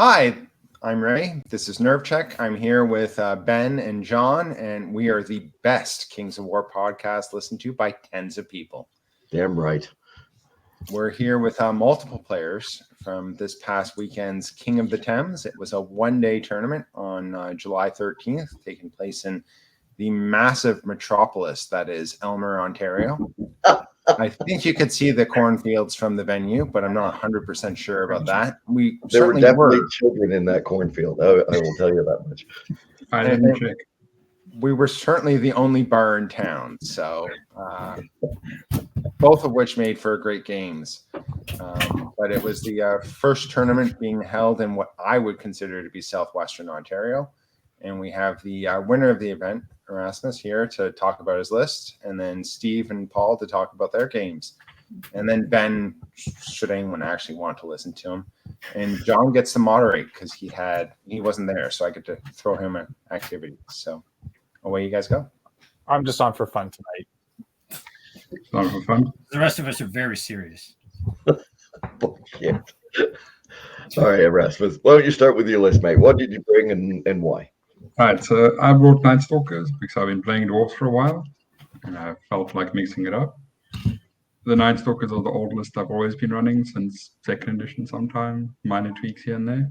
Hi, I'm Ray. This is Nerve Check. I'm here with Ben and John, and we are the best Kings of War podcast listened to by tens of people. Damn right. We're here with multiple players from this past weekend's King of the Thames. It was a one-day tournament on July 13th, taking place in the massive metropolis that is Alymer, Ontario. I think you could see the cornfields from the venue, but I'm not 100% sure about that. There were definitely children in that cornfield. I will tell you that much. I didn't check. We were certainly the only bar in town, so both of which made for great games. But it was the first tournament being held in what I would consider to be Southwestern Ontario. And we have the winner of the event, Erasmus, here to talk about his list, and then Steve and Paul to talk about their games. And then Ben, should anyone actually want to listen to him. And John gets to moderate because he wasn't there, so I get to throw him an activity. So away you guys go. I'm just on for fun tonight. On for fun? The rest of us are very serious. Bullshit. All right, Erasmus, why don't you start with your list, mate? What did you bring and why? All right, so I brought Night Stalkers because I've been playing Dwarves for a while, and I felt like mixing it up. The Night Stalkers are the old list I've always been running since 2nd edition sometime, minor tweaks here and there.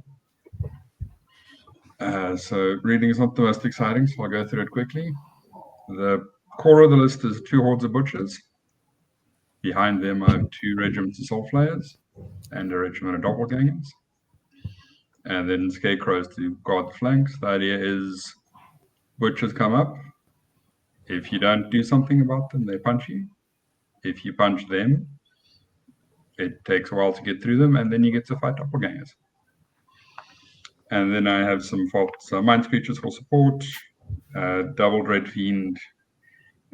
So reading is not the most exciting, so I'll go through it quickly. The core of the list is 2 hordes of butchers. Behind them I have 2 regiments of soul flayers and a regiment of doppelgangers. And then scarecrows to guard the flanks. The idea is butchers come up. If you don't do something about them, they punch you. If you punch them, it takes a while to get through them, and then you get to fight doppelgangers. And then I have some mind creatures for support, double Dread Fiend,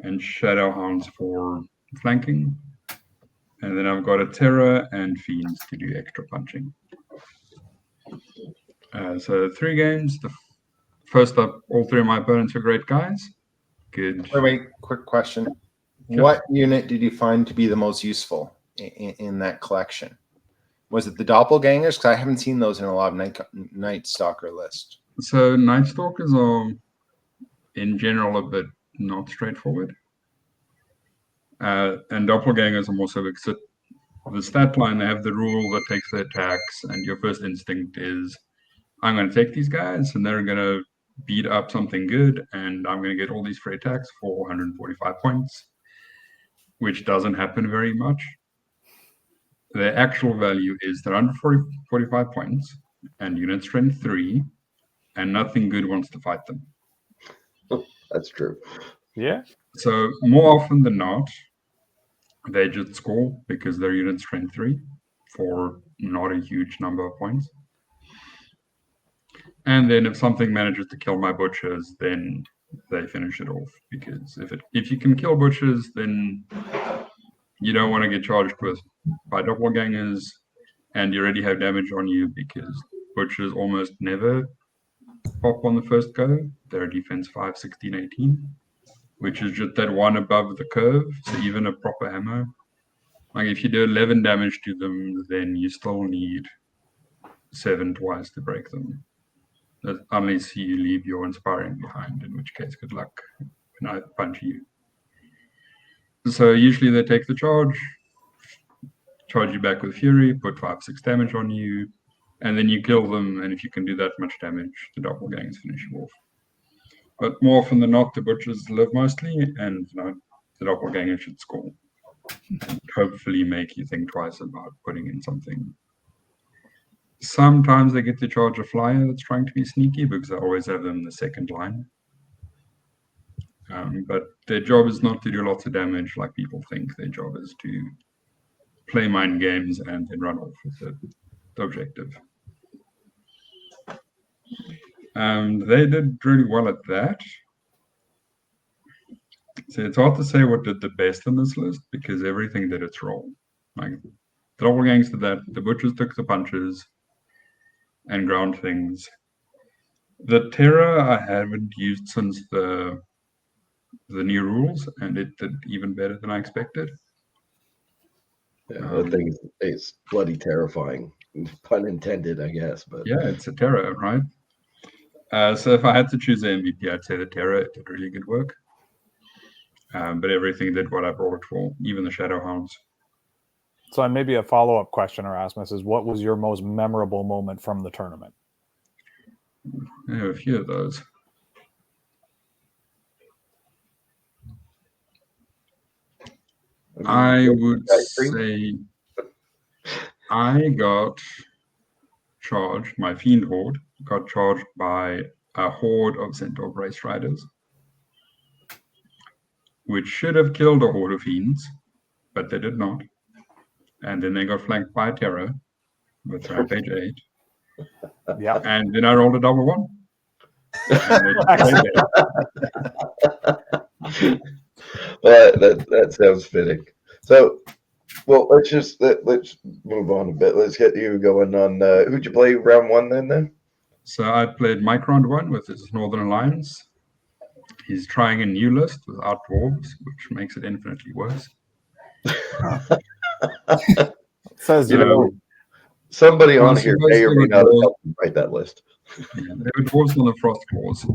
and Shadow Hounds for flanking. And then I've got a Terror and Fiends to do extra punching. So 3 games. First up, all 3 of my opponents are great guys. Good. Wait, quick question. Sure. What unit did you find to be the most useful in that collection? Was it the doppelgangers? Because I haven't seen those in a lot of Night Stalker lists. So Night Stalkers are, in general, a bit not straightforward. And doppelgangers are more so because the stat line, they have the rule that takes the attacks, and your first instinct is, I'm going to take these guys, and they're going to beat up something good, and I'm going to get all these free attacks for 145 points, which doesn't happen very much. The actual value is they're under 45 points, and unit strength 3, and nothing good wants to fight them. That's true. Yeah. So more often than not, they just score because they're unit strength 3 for not a huge number of points. And then if something manages to kill my butchers, then they finish it off. Because if you can kill butchers, then you don't want to get charged by doppelgangers, and you already have damage on you because butchers almost never pop on the first go. They're defense 5, 16, 18, which is just that one above the curve. So even a proper hammer, like if you do 11 damage to them, then you still need 7 twice to break them. Unless you leave your inspiring behind, in which case, good luck when I punch you. So usually they take the charge you back with Fury, put 5, 6 damage on you, and then you kill them, and if you can do that much damage, the doppelgangers finish you off. But more often than not, the butchers live mostly, and the doppelganger should score. And hopefully make you think twice about putting in something. Sometimes they get to charge a flyer that's trying to be sneaky because I always have them in the second line. But their job is not to do lots of damage like people think. Their job is to play mind games and then run off with the objective. They did really well at that. So it's hard to say what did the best on this list because everything did its role. Like the doppelgangers did that, the butchers took the punches and ground things. The Terror I haven't used since the new rules, and it did even better than I expected. Yeah, that thing is bloody terrifying. Pun intended, I guess. But Yeah, it's a Terra, right? So if I had to choose an MVP, I'd say the Terra. It did really good work. But everything did what I brought it for, even the Shadow Hounds. So maybe a follow-up question, Erasmus, is what was your most memorable moment from the tournament? I have a few of those. I would say I got charged, my Fiend Horde got charged by a horde of Centaur Brace Riders, which should have killed a horde of Fiends, but they did not. And then they got flanked by Terra with Rampage 8. Yeah. And then I rolled a double one. And they Well, that sounds fitting. So, well, let's move on a bit. Let's get you going on. Who'd you play round one then? So I played Mike round one with his Northern Alliance. He's trying a new list without dwarves, which makes it infinitely worse. Says You know, somebody on here may or may not have helped him write that list. Yeah, there were dwarves on the frost claws,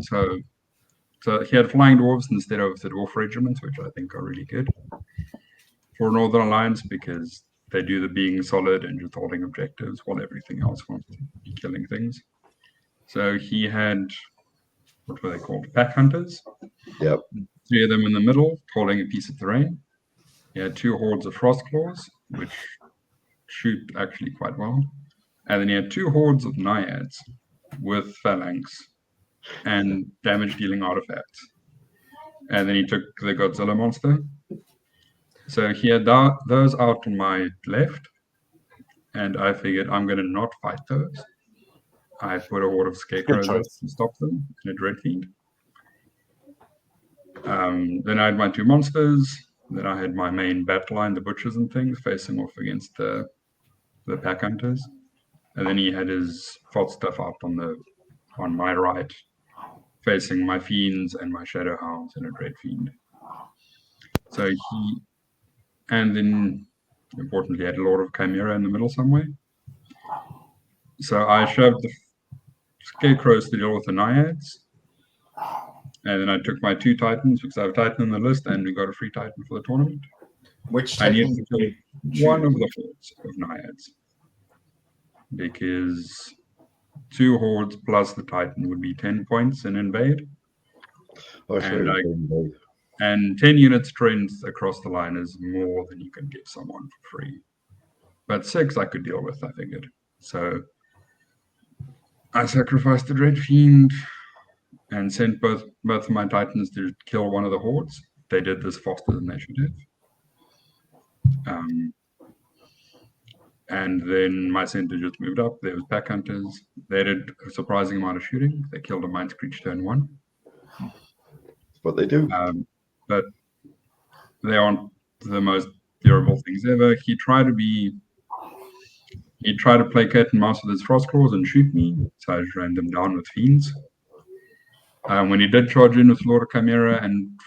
so he had flying dwarves instead of the dwarf regiments, which I think are really good for Northern Alliance because they do the being solid and just holding objectives while everything else wants to be killing things. So he had, what were they called? Pack hunters. Yep. 3 of them in the middle, holding a piece of terrain. He had 2 hordes of frost claws, which shoot actually quite well. And then he had 2 hordes of naiads with phalanx and damage dealing artifacts. And then he took the Godzilla monster. So he had those out on my left, and I figured I'm going to not fight those. I put a horde of scarecrows up to stop them and a dread fiend. Then I had my 2 monsters. Then I had my main battle line, the butchers and things, facing off against the pack hunters. And then he had his fault stuff out on my right, facing my fiends and my shadow hounds and a dread fiend. So and then importantly had a Lord of Chimera in the middle somewhere. So I shoved the scarecrows to deal with the naiads. And then I took my 2 titans because I have a titan in the list and we got a free titan for the tournament. Which I titan needed to kill one of the hordes of naiads. Because 2 hordes plus the titan would be 10 points in invade. Oh, And 10 units strength across the line is more than you can give someone for free. But 6 I could deal with, I figured. So I sacrificed the Dread Fiend and sent both of my titans to kill one of the hordes. They did this faster than they should have. And then my center just moved up. There was pack hunters. They did a surprising amount of shooting. They killed a Mind Screech turn 1. That's what they do. But they aren't the most durable things ever. He tried to play cat and mouse with his frost claws and shoot me, so I just ran them down with fiends. When he did charge in with Lord of Chimera and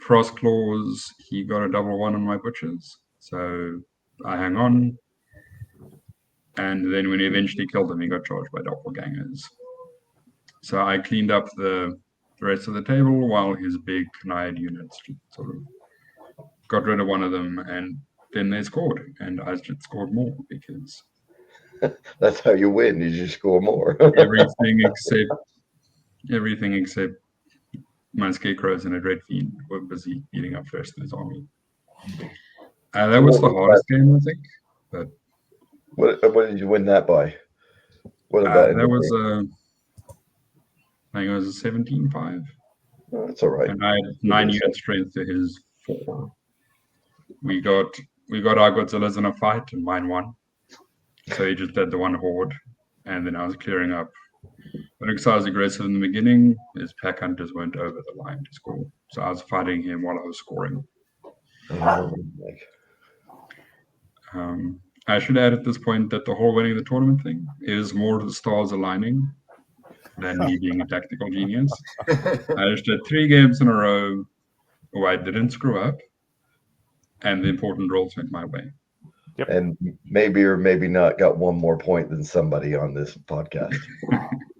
frost claws, he got a double 1 on my butchers, so I hang on. And then when he eventually killed him, he got charged by doppelgangers. So I cleaned up the rest of the table while his big naiad units sort of got rid of one of them, and then they scored, and I just scored more because that's how you win. Is you score more. everything except my scarecrows and a dread fiend were busy beating up the rest of his army. That was the hardest game, I think. But what did you win that by? What about that was I think it was a 17-5. Oh, that's all right. And I had 9 unit strength to his 4. We got our Godzillas in a fight and mine won. So he just did the 1 horde, and then I was clearing up. But because I was aggressive in the beginning, his pack hunters went over the line to score. So I was fighting him while I was scoring. I should add at this point that the whole winning the tournament thing is more the stars aligning than me being a tactical genius. I just did 3 games in a row where I didn't screw up, and the important rolls went my way. Yep. And maybe or maybe not got one more point than somebody on this podcast.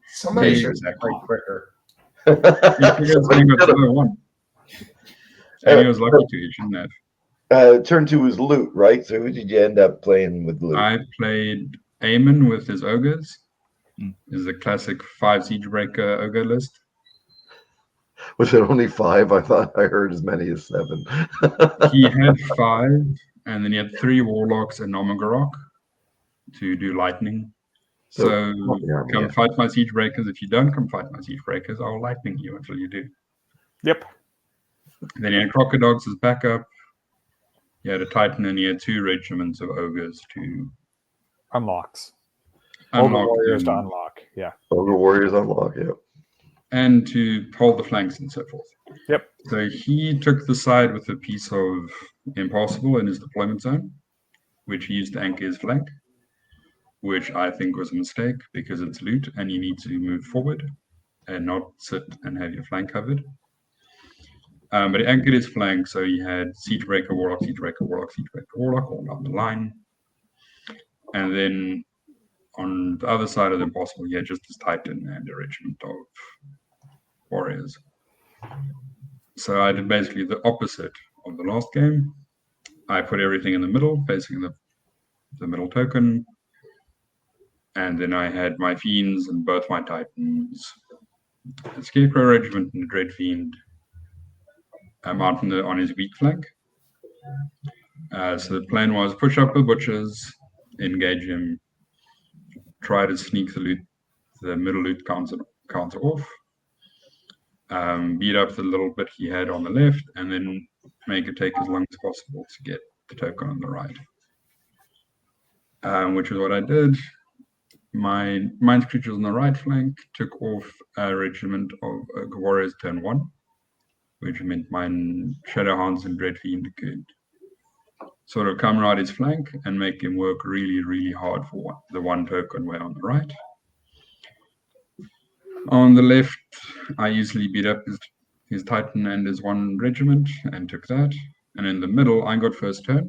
Somebody Maybe. should play quicker. He got 201. And he was lucky to, he shouldn't have. Turn to his loot, right? So who did you end up playing with loot? I played Aemon with his ogres. Mm. Is the classic 5 Siegebreaker ogre list. Was it only 5? I thought I heard as many as 7. He had 5, and then he had 3 warlocks and Nomagorok to do lightning. So come fight my Siegebreakers. If you don't come fight my Siegebreakers, I'll lightning you until you do. Yep. And then he had Crocodiles as backup. He had a Titan, and he had 2 regiments of ogres to Unlocks. Ogre unlock warriors to them, unlock. Yeah. Ogre Warriors unlock, yeah. and to hold the flanks and so forth. Yep. So he took the side with a piece of Impossible in his deployment zone, which he used to anchor his flank, which I think was a mistake because it's loot and you need to move forward and not sit and have your flank covered. But he anchored his flank, so he had Siegebreaker, Warlock, Siegebreaker, Warlock, Siegebreaker, Warlock all down the line. And then on the other side of the Impossible, he had just his Titan and a regiment of warriors. So I did basically the opposite of the last game. I put everything in the middle, facing the middle token. And then I had my Fiends and both my Titans, a Scarecrow Regiment and a Dread Fiend out on his weak flank. So the plan was push up the butchers, engage him, try to sneak the middle loot counter off, beat up the little bit he had on the left, and then make it take as long as possible to get the token on the right. Which is what I did. My Mind Creatures on the right flank took off a regiment of Ogre Warriors turn 1, which meant my Shadowhounds and Dread Fiend could sort of come right his flank and make him work really, really hard for the one token way on the right. On the left, I easily beat up his Titan and his 1 regiment and took that. And in the middle, I got first turn.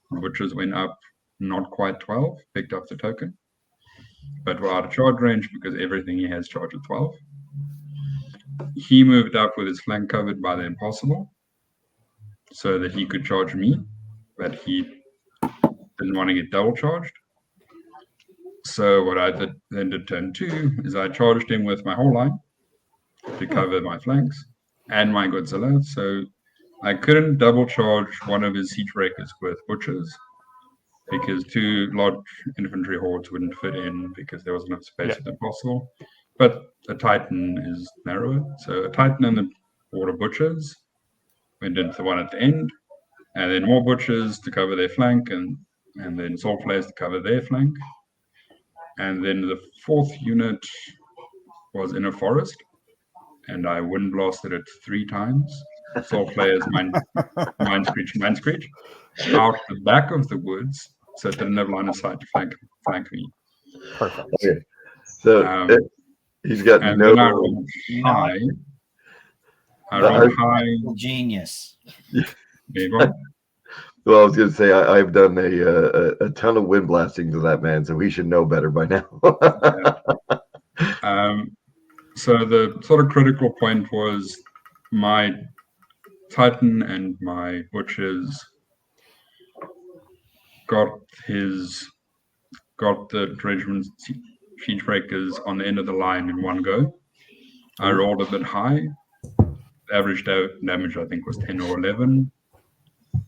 Butchers went up not quite 12, picked up the token, but were out of charge range because everything he has charged at 12. He moved up with his flank covered by the Impossible so that he could charge me, but he didn't want to get double charged. So what I then did turn 2 is I charged him with my whole line to cover my flanks and my Godzilla. So I couldn't double charge one of his Siegebreakers with butchers because 2 large infantry hordes wouldn't fit in because there wasn't enough space with Impossible. But a Titan is narrower. So a Titan and the horde of butchers went into the one at the end, and then more butchers to cover their flank, and then sword players to cover their flank. And then the 4th unit was in a forest, and I wind blasted it 3 times. Sword players, mind screech, out the back of the woods, so it didn't have line of sight to flank me. Perfect. Okay. So he's got and no. then I rolled high. I rolled high. Genius. There you go. Well, I was going to say I've done a ton of wind blasting to that man, so he should know better by now. So the sort of critical point was my Titan and my butchers got the regiment Siegebreakers on the end of the line in one go. I rolled a bit high. Average damage I think was 10 or 11.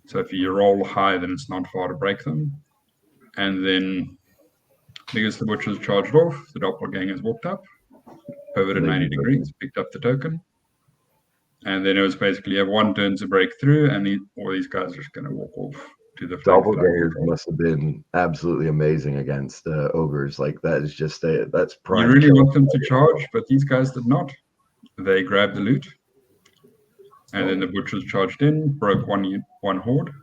So if you roll high, then it's not far to break them. And then because the butchers charged off, the doppelgangers walked up, pivoted 90 degrees, picked up the token. And then it was basically you have 1 turn to break through, and all these guys are just going to walk off to the flank. Doppelgangers must have been absolutely amazing against ogres. Like that is just that's prime. You really want them to charge, but these guys did not. They grabbed the loot, and then the butchers charged in, broke one horde,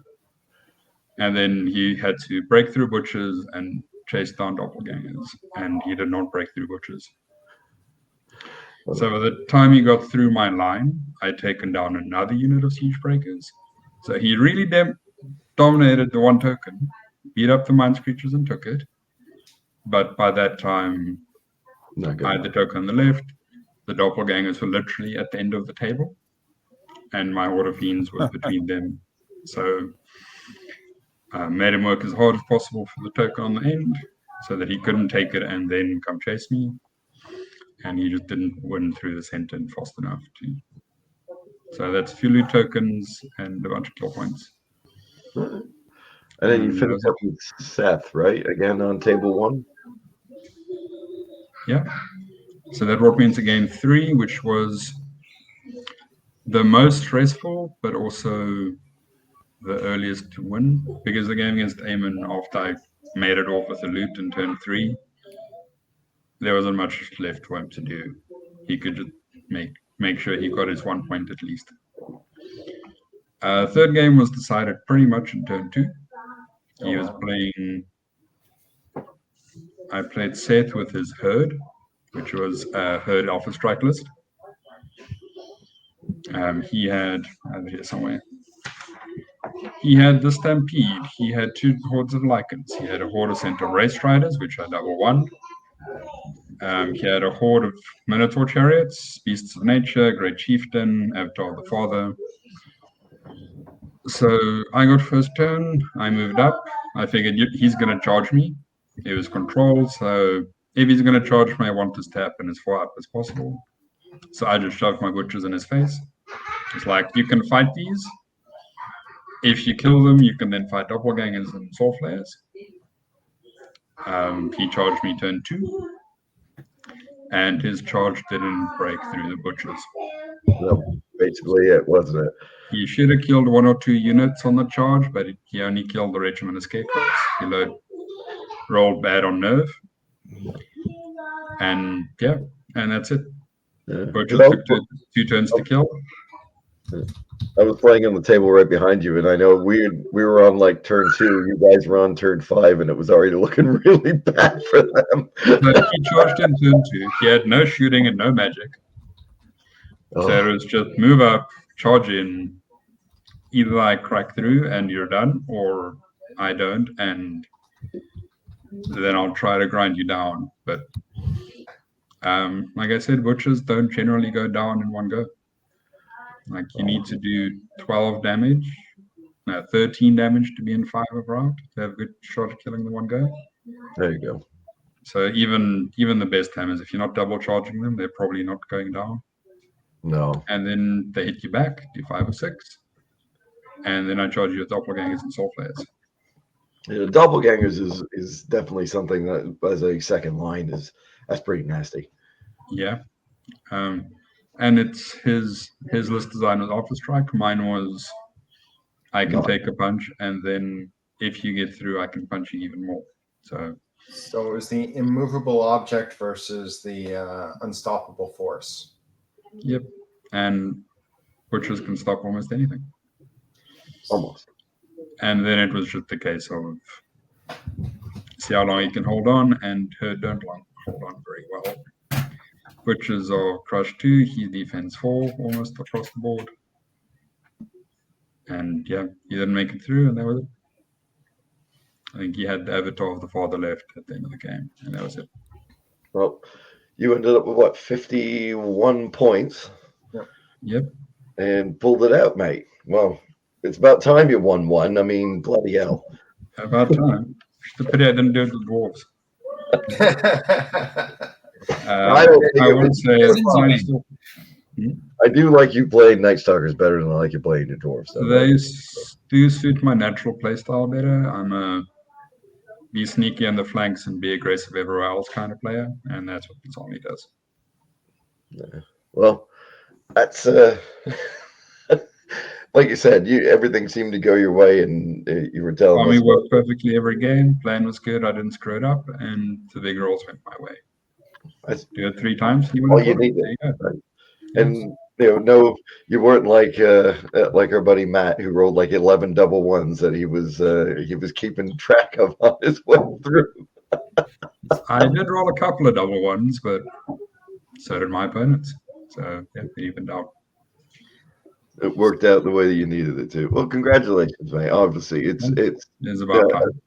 and then he had to break through butchers and chase down doppelgangers, and he did not break through butchers. So by the time he got through my line, I'd taken down another unit of Siegebreakers. So he really dominated the 1 token, beat up the Mind Screechers and took it. But by that time, Not good. I had the token on the left. The doppelgangers were literally at the end of the table, and my Horde of Fiends was between them. So made him work as hard as possible for the token on the end so that he couldn't take it and then come chase me. And he just didn't win through the center fast enough to. So that's a few loot tokens and a bunch of kill points. And then you finish up with Seth, right? Again on table 1. Yeah. So that brought me into game 3, which was the most stressful, but also the earliest to win, because the game against Eamon, after I made it off with a loot in turn 3, there wasn't much left for him to do. He could just make sure he got his 1 point at least. Third game was decided pretty much in turn 2. He was playing. I played Seth with his herd, which was a herd alpha strike list. He had here somewhere. He had the Stampede. He had 2 hordes of Lycans. He had a horde of Centaur Race Riders, which I double won. He had a horde of Minotaur Chariots, Beasts of Nature, Great Chieftain, Avatar of the Father. So I got first turn. I moved up. I figured he's going to charge me. It was control, so if he's going to charge me, I want this to happen as far up as possible. So I just shoved my butchers in his face. It's like, you can fight these. If you kill them, you can then fight doppelgangers and soul flares. He charged me turn 2, and his charge didn't break through the butchers. No, basically it, wasn't it? He should have killed 1 or 2 units on the charge, but he only killed the regiment of scarecrows. He rolled bad on nerve. And yeah, and that's it. Yeah. Butcher took 2 turns to kill. I was playing on the table right behind you, and I know we were on like turn 2. You guys were on turn 5, and it was already looking really bad for them. But he charged in turn 2. He had no shooting and no magic. Oh. So it was just move up, charge in. Either I crack through and you're done, or I don't, and then I'll try to grind you down. But like I said, butchers don't generally go down in one go. Like you need to do 12 damage, 13 damage to be in 5 of round to have a good shot at killing the one go. There you go. So even the best hammers, if you're not double charging them, they're probably not going down. No. And then they hit you back, do 5 or 6. And then I charge you with doppelgangers and soul flares. Yeah, doppelgangers is definitely something that, as a second line, that's pretty nasty. Yeah. And it's his list design was Alpha Strike. Mine was I can take a punch, and then if you get through, I can punch you even more. So it was the immovable object versus the unstoppable force. Yep. And butchers can stop almost anything. Almost. And then it was just a case of see how long he can hold on, and her don't hold on very well. Butchers are crush 2, he defense 4 almost across the board. And yeah, he didn't make it through, and that was it. I think he had the Avatar of the Father left at the end of the game, and that was it. Well, you ended up with what, 51 points? Yep. And pulled it out, mate. Well, it's about time you won one. I mean, bloody hell. About time. It's a pity I didn't do it with dwarves. I would say I do like you playing Night Stalkers better than I like you playing your dwarves. So they do suit my natural playstyle better. I'm a be sneaky on the flanks and be aggressive everywhere else kind of player, and that's what Tommy does. Yeah. Well, that's like you said, everything seemed to go your way, and you were telling us. Tommy worked perfectly every game. Plan was good. I didn't screw it up, and the big rolls went my way. I do it 3 times. All you needed, right? And no, you weren't like our buddy Matt, who rolled like 11 double ones that he was keeping track of on his way through. I did roll a couple of double ones, but so did my opponents. So yeah, it evened out. It worked out the way that you needed it to. Well, congratulations, mate. Obviously, it's about time.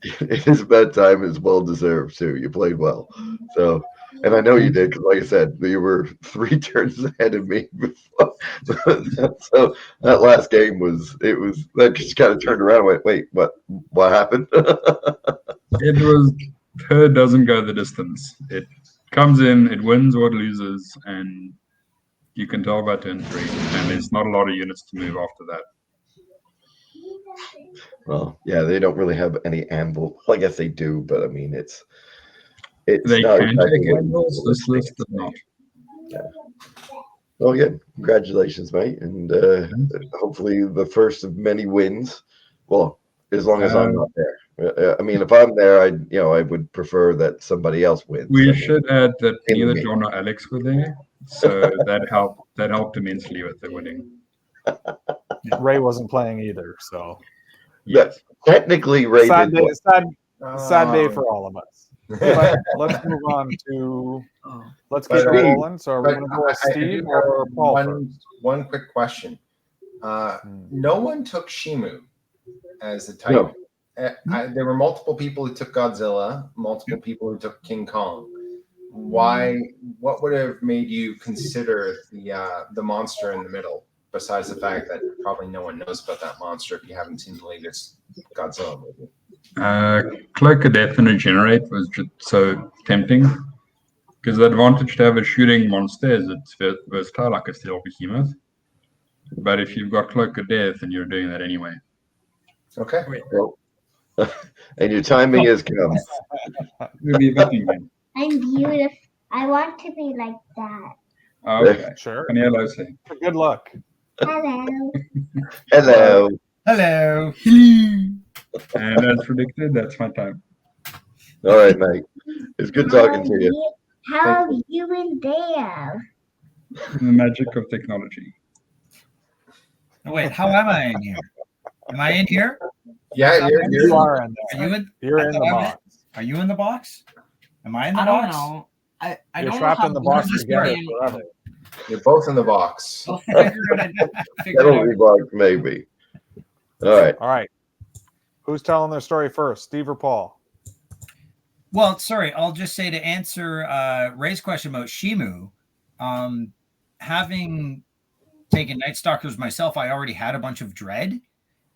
his bedtime is well deserved too. You played well, so and I know you did because, like I said, you were 3 turns ahead of me before. So that last game was that just kind of turned around and went, wait, what happened? It was her doesn't go the distance. It comes in, it wins or it loses, and you can tell by turn 3. And there's not a lot of units to move after that. Well, yeah, they don't really have any anvil. Well, I guess they do, but I mean, it's They not can exactly take what anvils. you This would list think. does not. Well, again, congratulations, mate, and hopefully the first of many wins. Well, as long as I'm not there. I mean, if I'm there, I would prefer that somebody else wins. I We mean, should add that in neither me. John or Alex were there, so that helped immensely with the winning. Ray wasn't playing either, so Yes. Technically, Ray sad did. day, What? sad day for all of us. But let's move on to let's keep it But, rolling. So are we But going to go with I Steve do or have Paul first? one quick question. No one took Shimu as the No. type. There were multiple people who took Godzilla, multiple people who took King Kong. Why? What would have made you consider the monster in the middle? Besides the fact that probably no one knows about that monster if you haven't seen the latest Godzilla movie. Cloak of Death and Regenerate was just so tempting. Because the advantage to have a shooting monster is it's versatile like a steel behemoth. But if you've got Cloak of Death, then you're doing that anyway. Okay. Well, and your timing has come. It'll be a button game. I'm beautiful. I want to be like that. Okay. Sure. And hello, say. Good luck. Hello. Hello. Hello. And as predicted, that's my time. All right, mate. It's good talking to you. How have you been there? The magic of technology. Wait, how am I in here? Am I in here? Yeah, You are in Are there. you in? You're I in the thought I box. Are you in the box? Am I in the I don't box? know. I You're don't trapped know in the how box good together this game- forever. you're both in the box. I'll figure it out. Figure it That'll out. be like maybe. All right. All right. Who's telling their story first, Steve or Paul? Well, sorry, I'll just say to answer Ray's question about Shimu, having taken Night Stalkers myself, I already had a bunch of Dread,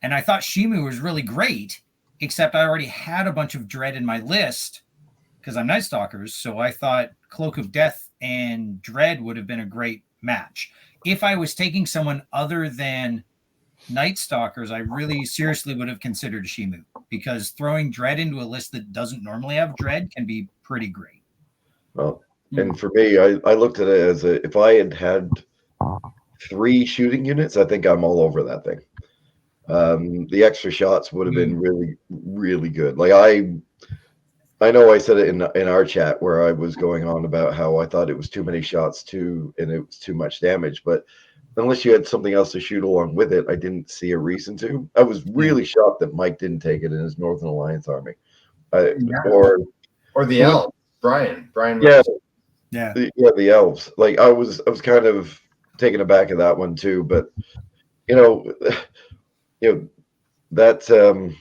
and I thought Shimu was really great, except I already had a bunch of Dread in my list because I'm Night Stalkers, so I thought Cloak of Death and Dread would have been a great match. If I was taking someone other than Night Stalkers, I really seriously would have considered Shimu, because throwing Dread into a list that doesn't normally have Dread can be pretty great. Well, and for me, I looked at it as if I had 3 shooting units, I think I'm all over that thing. The extra shots would have been really, really good. Like I know I said it in our chat where I was going on about how I thought it was too many shots and it was too much damage, but unless you had something else to shoot along with it, I didn't see a reason to. I was really shocked that Mike didn't take it in his Northern Alliance army. Or the elves. Brian. Yeah. Yeah. The elves. Like I was kind of taken aback at that one too, but that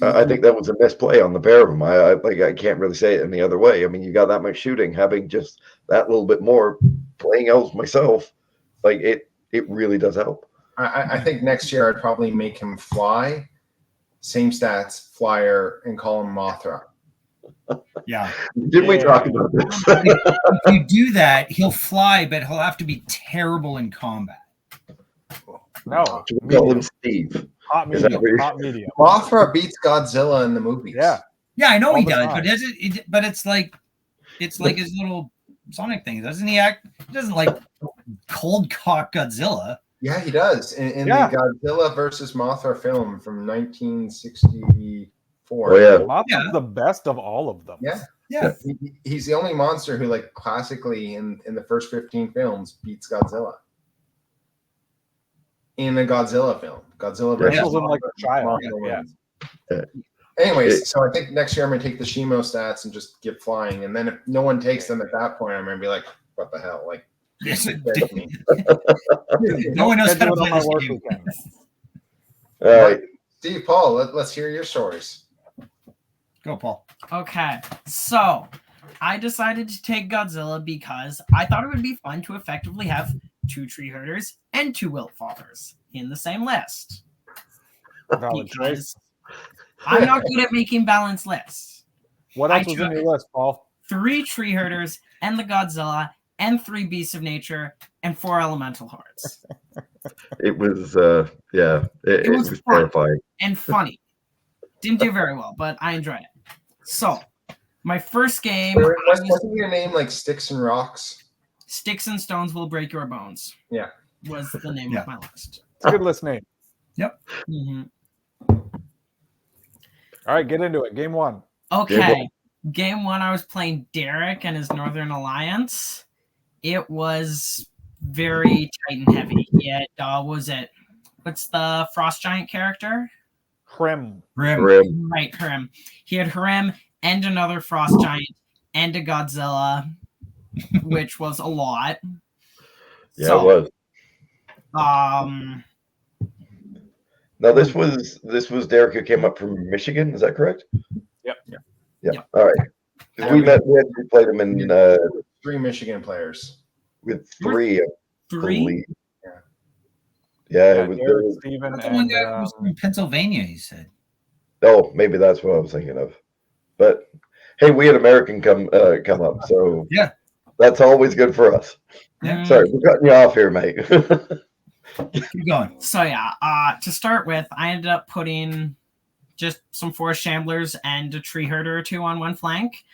I think that was a misplay on the pair of them. I can't really say it any other way. I mean, you got that much shooting, having just that little bit more, playing elves myself, like it really does help. I think next year I'd probably make him fly, same stats, flyer, and call him Mothra. Yeah. Didn't we talk about this? If you do that, he'll fly, but he'll have to be terrible in combat. No. We call him Steve. Hot Is that medium. what you're- Hot medium. Mothra beats Godzilla in the movies. Yeah. Yeah, I know All he the does, time. but but it's like his little Sonic thing. Doesn't he act? He doesn't like cold cock Godzilla. Yeah, he does. In Yeah. the Godzilla versus Mothra film from 1964. Oh, yeah. Mothra's the best of all of them. Yeah. Yeah. He's the only monster who, like, classically in the first 15 films beats Godzilla. In the Godzilla film. Godzilla versus Wrestles him like Mothra. a child. Mothra Yeah. wins. Anyways, so I think next year I'm going to take the Shimo stats and just get flying. And then if no one takes them at that point, I'm going to be like, what the hell? Like, Yes, it take me. no one knows I how do to it on play my this work game. weekend. All right. Steve, Paul, let's hear your stories. Go, Paul. Okay, so I decided to take Godzilla because I thought it would be fun to effectively have 2 tree herders and 2 wilt fathers in the same list. Valid choice. Because I'm not good at making balanced lists. What else was in your list, Paul? 3 tree herders and the Godzilla and 3 beasts of nature and 4 elemental hordes. It was, it was fun terrifying. and funny. Didn't do very well, but I enjoyed it. So, my first game Wasn't your name like Sticks and Rocks? Sticks and Stones Will Break Your Bones. Yeah. Was the name of my list. It's a good list name. Yep. Mm-hmm. All right, get into it. Game 1. Okay. Game 1, I was playing Derek and his Northern Alliance. It was very Titan heavy. It was it. What's the Frost Giant character? Hrim. Grim. Right, Hrim. He had Hrim and another Frost Giant and a Godzilla, which was a lot. Yeah, it was. Now this was Derek who came up from Michigan. Is that correct? Yep. Yeah. All right. 'Cause we played him in 3 Michigan players. with 3. I 3. believe. Yeah, it was. Derek, Steven, That's the one and guy was from Pennsylvania, he said. Oh, maybe that's what I was thinking of. But hey, we had American come up, so Yeah. that's always good for us. Yeah. Sorry, we're cutting you off here, mate. Keep going. So yeah, to start with, I ended up putting just some forest shamblers and a tree herder or 2 on one flank,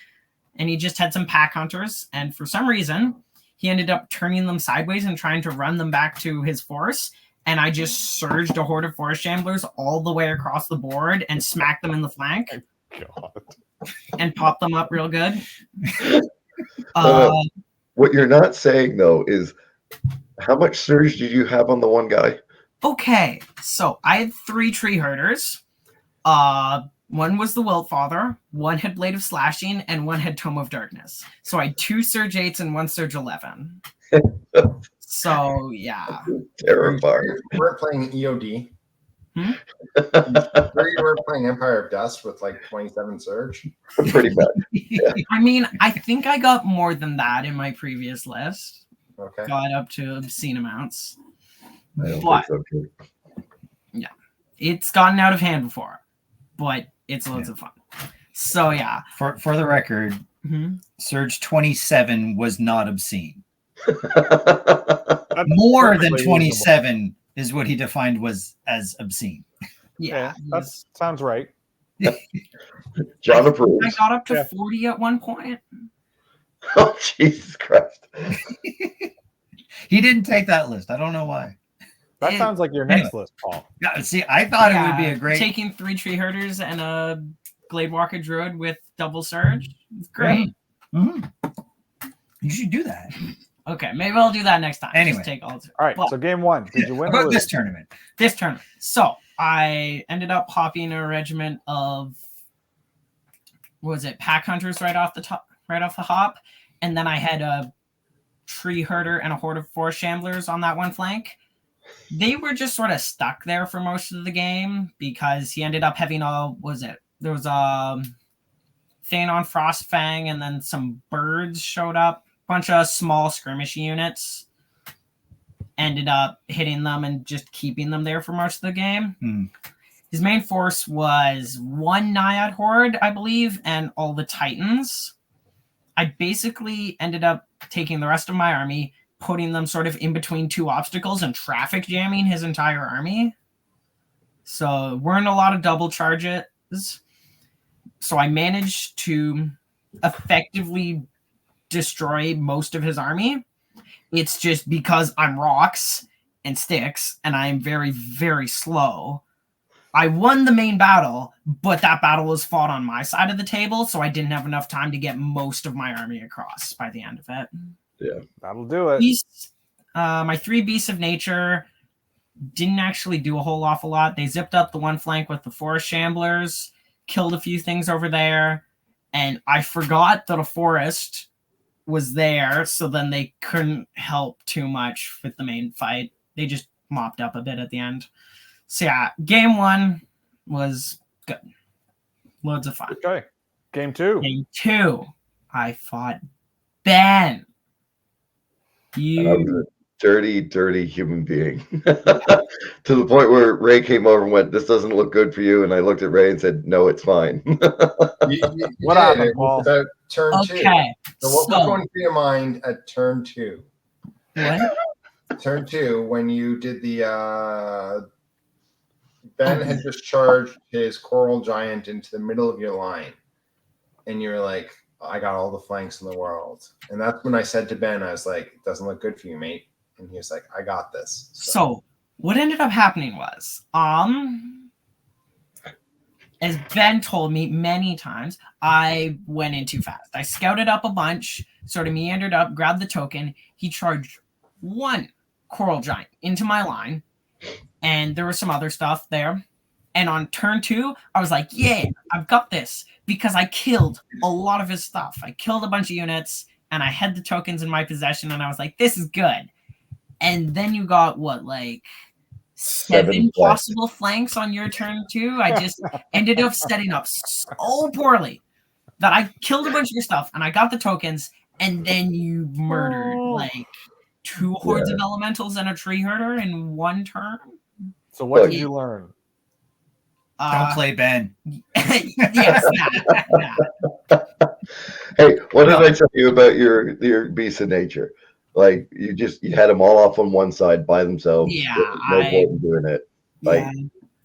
and he just had some pack hunters. And for some reason, he ended up turning them sideways and trying to run them back to his force. And I just surged a horde of forest shamblers all the way across the board and smacked them in the flank God. and popped them up real good. What you're not saying though is how much surge did you have on the one guy? Okay, so I had 3 tree herders. One was the Wilt Father, 1 had Blade of Slashing, and 1 had Tome of Darkness. So I had 2 Surge 8s and 1 Surge 11. So yeah. Terrifying. You weren't playing EOD. Hmm? Sure you weren't playing Empire of Dust with like 27 surge. Pretty bad. I mean, I think I got more than that in my previous list. Okay. Got up to obscene amounts. I don't But think so, too. it's gotten out of hand before, but it's loads of fun. So yeah. For the record, Mhm. Surge 27 was not obscene. That's More than perfectly 27 is what he defined was as obscene. Yeah. that sounds right. John I approves. got up to Yeah. 40 at one point. Oh, Jesus Christ. He didn't take that list. I don't know why. That It- sounds like your next list, Paul. Yeah, see, I thought it would be a great. taking 3 tree herders and a Gladewalker Druid with double surge. It's great. Mhm. You should do that. Okay, maybe I'll do that next time. Anyway. Just take all two. All right, But so game 1. Did you How win or about lose? this tournament? this tournament. So I ended up popping a regiment of pack hunters right off the hop, and then I had a tree herder and a horde of 4 shamblers on that one flank. They were just sort of stuck there for most of the game because he ended up having there was a Thanon Frostfang, and then some birds showed up. Bunch of small skirmish units ended up hitting them and just keeping them there for most of the game. Hmm. His main force was 1 Naiad horde, I believe, and all the Titans. I basically ended up taking the rest of my army, putting them sort of in between 2 obstacles and traffic jamming his entire army. So weren't a lot of double charges. So I managed to effectively destroy most of his army. It's just because I'm rocks and sticks and I am very, very slow. I won the main battle, but that battle was fought on my side of the table, so I didn't have enough time to get most of my army across by the end of it. That'll do it. My 3 beasts of nature didn't actually do a whole awful lot. They zipped up the one flank with the 4 shamblers, killed a few things over there, and I forgot that a forest was there, so then they couldn't help too much with the main fight. They just mopped up a bit at the end. So yeah, game 1 was good. Loads of fun. Okay. Game 2. Game 2, I fought Ben. And I was You. a dirty, dirty human being. To the point where Ray came over and went, "This doesn't look good for you." And I looked at Ray and said, "No, it's fine." You What did. happened, It was Paul? about turn 2. Okay. So what was going through your mind at turn 2? What? Turn 2, when you did the Ben had just charged his coral giant into the middle of your line, and you were like, I got all the flanks in the world. And that's when I said to Ben, I was like, it doesn't look good for you, mate. And he was like, I got this. So what ended up happening was, as Ben told me many times, I went in too fast. I scouted up a bunch, sort of meandered up, grabbed the token. He charged one coral giant into my line, and there was some other stuff there. And on turn 2, I was like, yeah, I've got this, because I killed a lot of his stuff. I killed a bunch of units, and I had the tokens in my possession, and I was like, this is good. And then you got, what, like 7 possible flanks on your turn 2? I just ended up setting up so poorly that I killed a bunch of your stuff, and I got the tokens, and then you murdered, like, 2 hordes of elementals and a tree herder in one turn. So what did you learn? Don't play Ben. Yes. Yeah. Hey, what did I tell you about your beasts of nature? Like you had them all off on one side by themselves. Yeah, no point in doing it. Like, I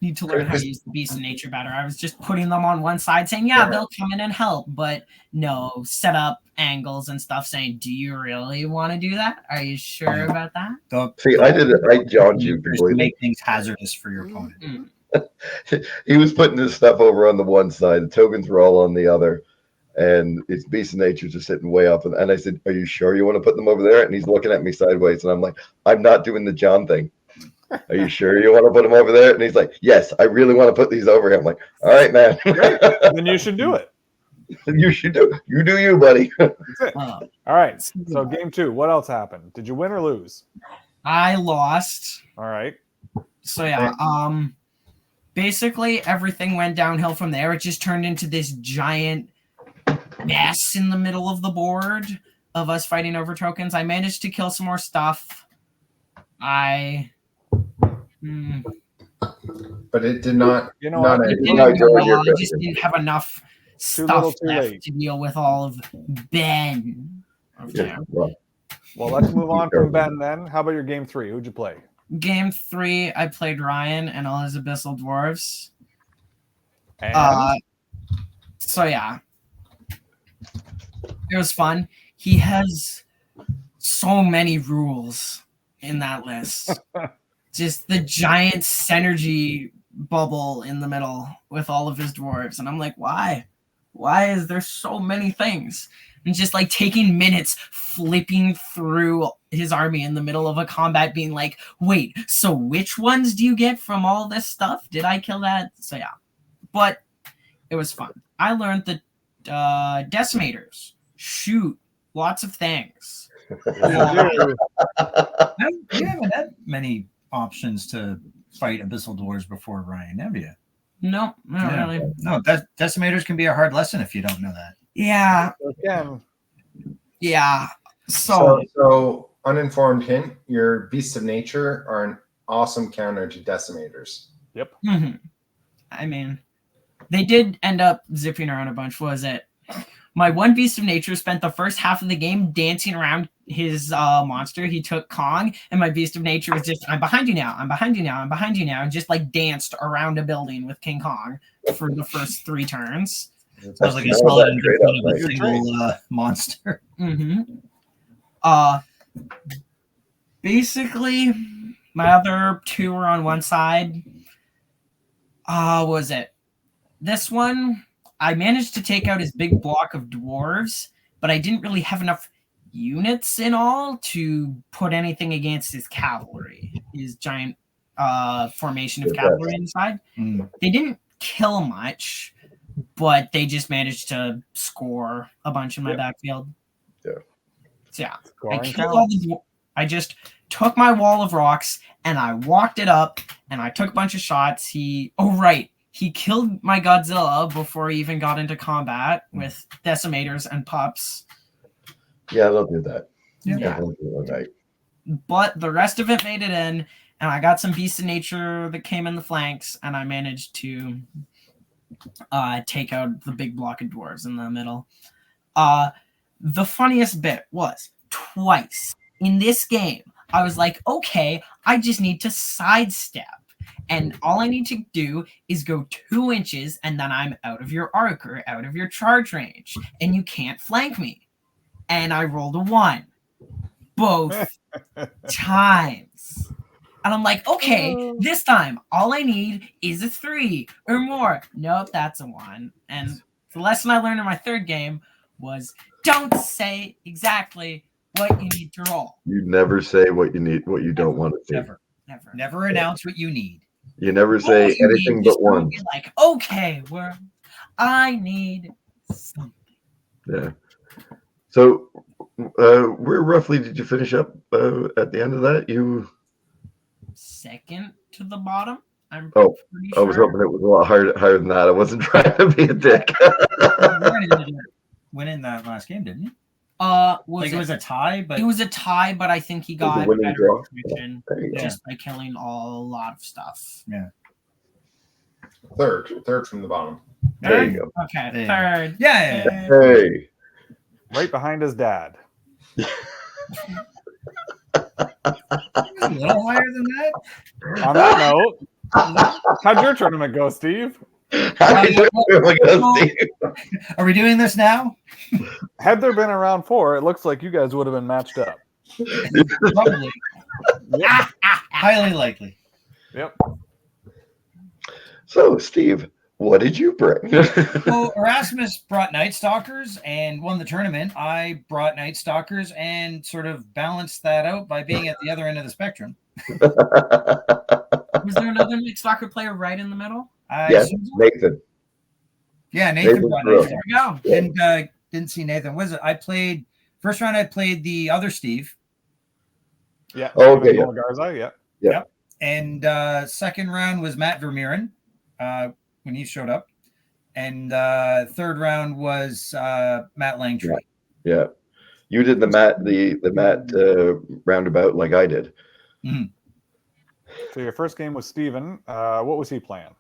need to learn how to use the beast of nature better. I was just putting them on one side, saying, "Yeah, they'll come in and help," but no, set up angles and stuff. Saying, "Do you really want to do that? Are you sure about that?" See, I did it. I joined you completely. Make things hazardous for your opponent. He was putting his stuff over on the one side. The tokens were all on the other. And his beast of nature just sitting way up. And I said, "Are you sure you want to put them over there?" And he's looking at me sideways. And I'm like, "I'm not doing the John thing. Are you sure you want to put them over there?" And he's like, "Yes, I really want to put these over here." I'm like, "All right, man." Then you should do it. You should do. You do you, buddy. That's it. All right. So game 2, what else happened? Did you win or lose? I lost. All right. So yeah, basically everything went downhill from there. It just turned into this giant mess in the middle of the board of us fighting over tokens. I managed to kill some more stuff. But it did not. You know not what? end. I just didn't have enough stuff too left late. to deal with all of Ben. Yeah, well, Let's move on from Ben then. How about your game 3? Who'd you play? Game 3, I played Ryan and all his abyssal dwarves. And So yeah, it was fun. He has so many rules in that list. Just the giant synergy bubble in the middle with all of his dwarves, and I'm like, why? Why is there so many things? And just like taking minutes flipping through his army in the middle of a combat, being like, wait, so which ones do you get from all this stuff? Did I kill that? So yeah, but it was fun. I learned that decimators shoot lots of things. You haven't had many options to fight abyssal dwarves before, Ryan, have you? No, not really. No, decimators can be a hard lesson if you don't know that. Yeah. again, Yeah. So uninformed hint: your beasts of nature are an awesome counter to decimators. Yep. Mm-hmm. I mean, they did end up zipping around a bunch. What was it? My one beast of nature spent the first half of the game dancing around his monster. He took Kong, and my beast of nature was just, "I'm behind you now, I'm behind you now, I'm behind you now," and just like danced around a building with King Kong for the first 3 turns. Sounds like a solid single monster. Mm-hmm. Basically, my other 2 were on one side. What was it? This one, I managed to take out his big block of dwarves, but I didn't really have enough units in all to put anything against his cavalry, his giant formation of cavalry inside. They didn't kill much, but they just managed to score a bunch in my backfield. Yeah. So yeah, scoring I just took my wall of rocks and I walked it up and I took a bunch of shots. He he killed my Godzilla before he even got into combat with decimators and pups. Yeah, they'll do that. Yeah. They'll do it right. But the rest of it made it in, and I got some beasts of nature that came in the flanks, and I managed to take out the big block of dwarves in the middle. The funniest bit was twice in this game, I was like, okay, I just need to sidestep. And all I need to do is go 2 inches, and then I'm out of your arc or out of your charge range, and you can't flank me. And I rolled a 1 both times. And I'm like, okay, this time all I need is a 3 or more. Nope, that's a 1. And the lesson I learned in my 3rd game was don't say exactly what you need to roll. You never say what you need, what you don't want to say. Never announce what you need. You never say anything but one. Be like, okay, I need something. Yeah. So, where roughly did you finish up at the end of that? You 2nd to the bottom. I'm Oh, pretty I was sure. hoping it was a lot higher than that. I wasn't trying to be a dick. Went in that last game, didn't he? It was a tie, but it was a tie, but I think he was a got winning better draw. information There you go. just by killing a lot of stuff. yeah. Third from the bottom. There you go. Okay, There you 3rd. Yeah. Hey. Right behind his dad. A little higher than that. On that note, how'd your tournament go, Steve? How you doing, Steve? Are we doing this now? Had there been a round 4, it looks like you guys would have been matched up. Probably. Yep. Highly likely. Yep. So, Steve, what did you bring? So Erasmus brought Night Stalkers and won the tournament. I brought Night Stalkers and sort of balanced that out by being at the other end of the spectrum. Was there another Night Stalker player right in the middle? Yes, Nathan. Yeah, Nathan brought Night There Stalkers. we go. And didn't see Nathan. Was it? I played first round. I played the other Steve. Yeah. Oh, okay, Steven Garza, Yeah. And second round was Matt Vermeeren when he showed up. And third round was Matt Langtree. Yeah. You did the Matt roundabout like I did. Mm-hmm. So your first game was Steven. What was he playing?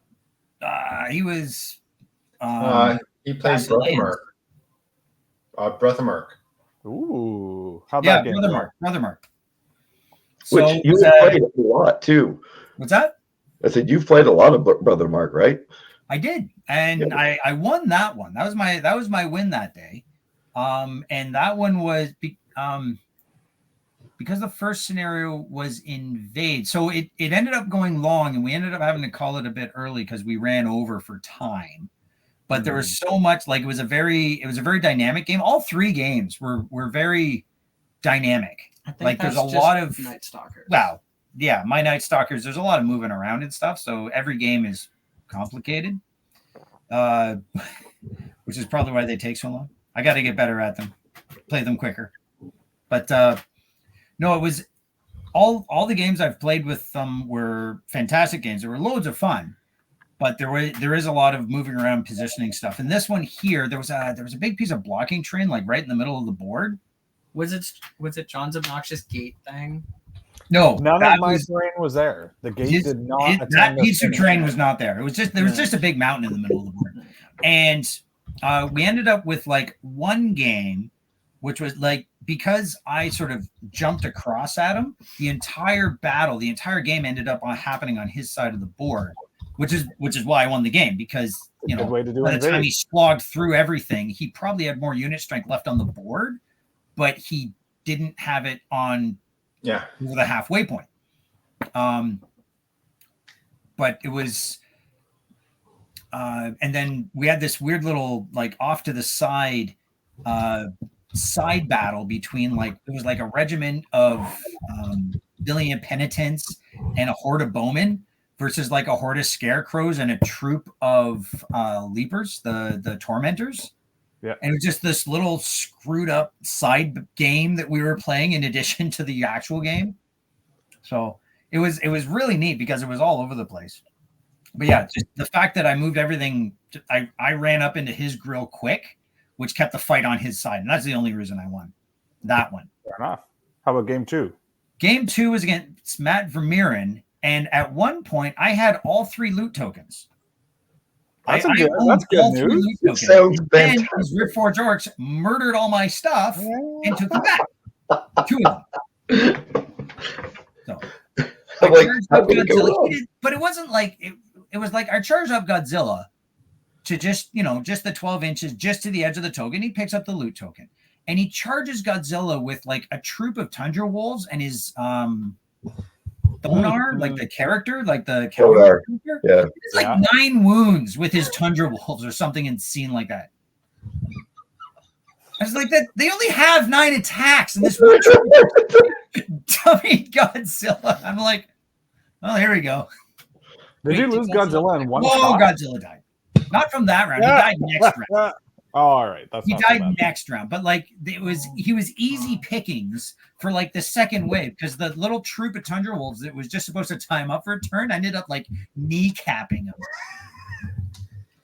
He was. He played Basileans. Brothermark. Ooh. How'd Yeah, that game go? Brother Mark. Which So you was, played a lot too. what's that? I said you've played a lot of Brother Mark, right? I did, and Yeah. I won that one. That was my win that day. And that one was because the first scenario was invade, so it ended up going long, and we ended up having to call it a bit early because we ran over for time. But there was so much, like it was a very dynamic game. All 3 games were very dynamic. I think Like there's that's a just lot of Night Stalkers. Well, yeah, my Night Stalkers, there's a lot of moving around and stuff, so every game is complicated, which is probably why they take so long. I got to get better at them, play them quicker. But no, it was all the games I've played with them were fantastic games. There were loads of fun, but there is a lot of moving around, positioning stuff. And this one here, there was a big piece of blocking terrain like right in the middle of the board. Was it John's obnoxious gate thing? No, None of my terrain was there. The gate did not. That piece of terrain was not there. It was just there was just a big mountain in the middle of the board, and we ended up with like one game, which was like because I sort of jumped across at him. The entire battle, the entire game ended up happening on his side of the board, which is why I won the game because you know way to do by the invade. time he slogged through everything, he probably had more unit strength left on the board, but he didn't have it on. Yeah. Over the halfway point. But it was, and then we had this weird little, like off to the side battle between it was like a regiment of Billion Penitents and a horde of bowmen versus like a horde of scarecrows and a troop of leapers, the tormentors. Yeah. And it was just this little screwed up side game that we were playing in addition to the actual game. So it was really neat because it was all over the place. But yeah, just the fact that I moved everything, I ran up into his grill quick, which kept the fight on his side. And that's the only reason I won that one. Fair enough. How about game 2? Game 2 was against Matt Vermeeren. And at one point, I had all 3 loot tokens. That's I good owned all 3 news. loot It tokens. sounds And fantastic. these Rip Forge Orcs murdered all my stuff and took them back. 2 of them. So I'm I like, charged how up could it go Godzilla. wrong? But it wasn't like it was like I charged up Godzilla to just the 12 inches just to the edge of the token. He picks up the loot token and he charges Godzilla with like a troop of tundra wolves and his Thonar, like the character, like the Thonar, character. yeah. It's like 9 wounds with his tundra wolves or something insane like that. I was like, that they only have 9 attacks and this one dummy Godzilla. I'm like, oh, here we go. Did you lose Godzilla in one Oh, shot? Godzilla died. Not from that round. He died next round. Oh, all right. That's He not so died bad. next round, but like he was easy pickings for like the second wave because the little troop of tundra wolves that was just supposed to tie him up for a turn ended up like kneecapping him.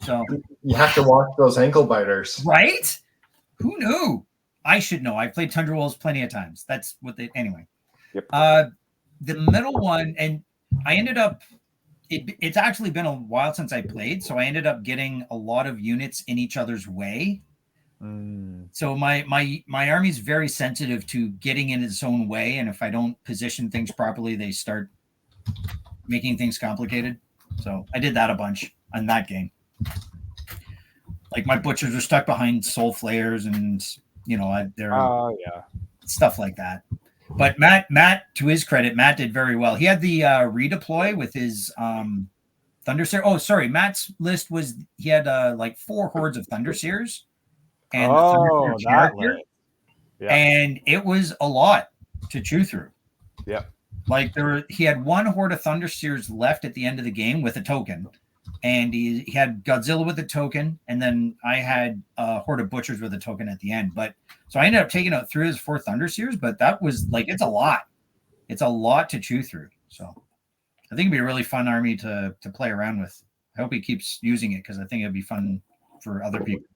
So You have to watch those ankle biters. right? Who knew? I should know. I've played tundra wolves plenty of times. That's what they anyway. Yep. The middle one, and I ended up. It's actually been a while since I played, so I ended up getting a lot of units in each other's way. So my army's very sensitive to getting in its own way, and if I don't position things properly, they start making things complicated. So I did that a bunch in that game. Like my butchers were stuck behind soul flayers, and they're stuff like that. But Matt, to his credit, Matt did very well. He had the redeploy with his Thunderseer. Oh, sorry, Matt's list was he had like 4 hordes of Thunderseers and the Thunderseer character, and it was a lot to chew through. Yep. Like he had 1 horde of Thunderseers left at the end of the game with a token, and he had Godzilla with a token, and then I had a horde of butchers with a token at the end. But so I ended up taking out 3 of his 4 Thunderseers, but that was like it's a lot. It's a lot to chew through. So I think it'd be a really fun army to play around with. I hope he keeps using it because I think it'd be fun for other people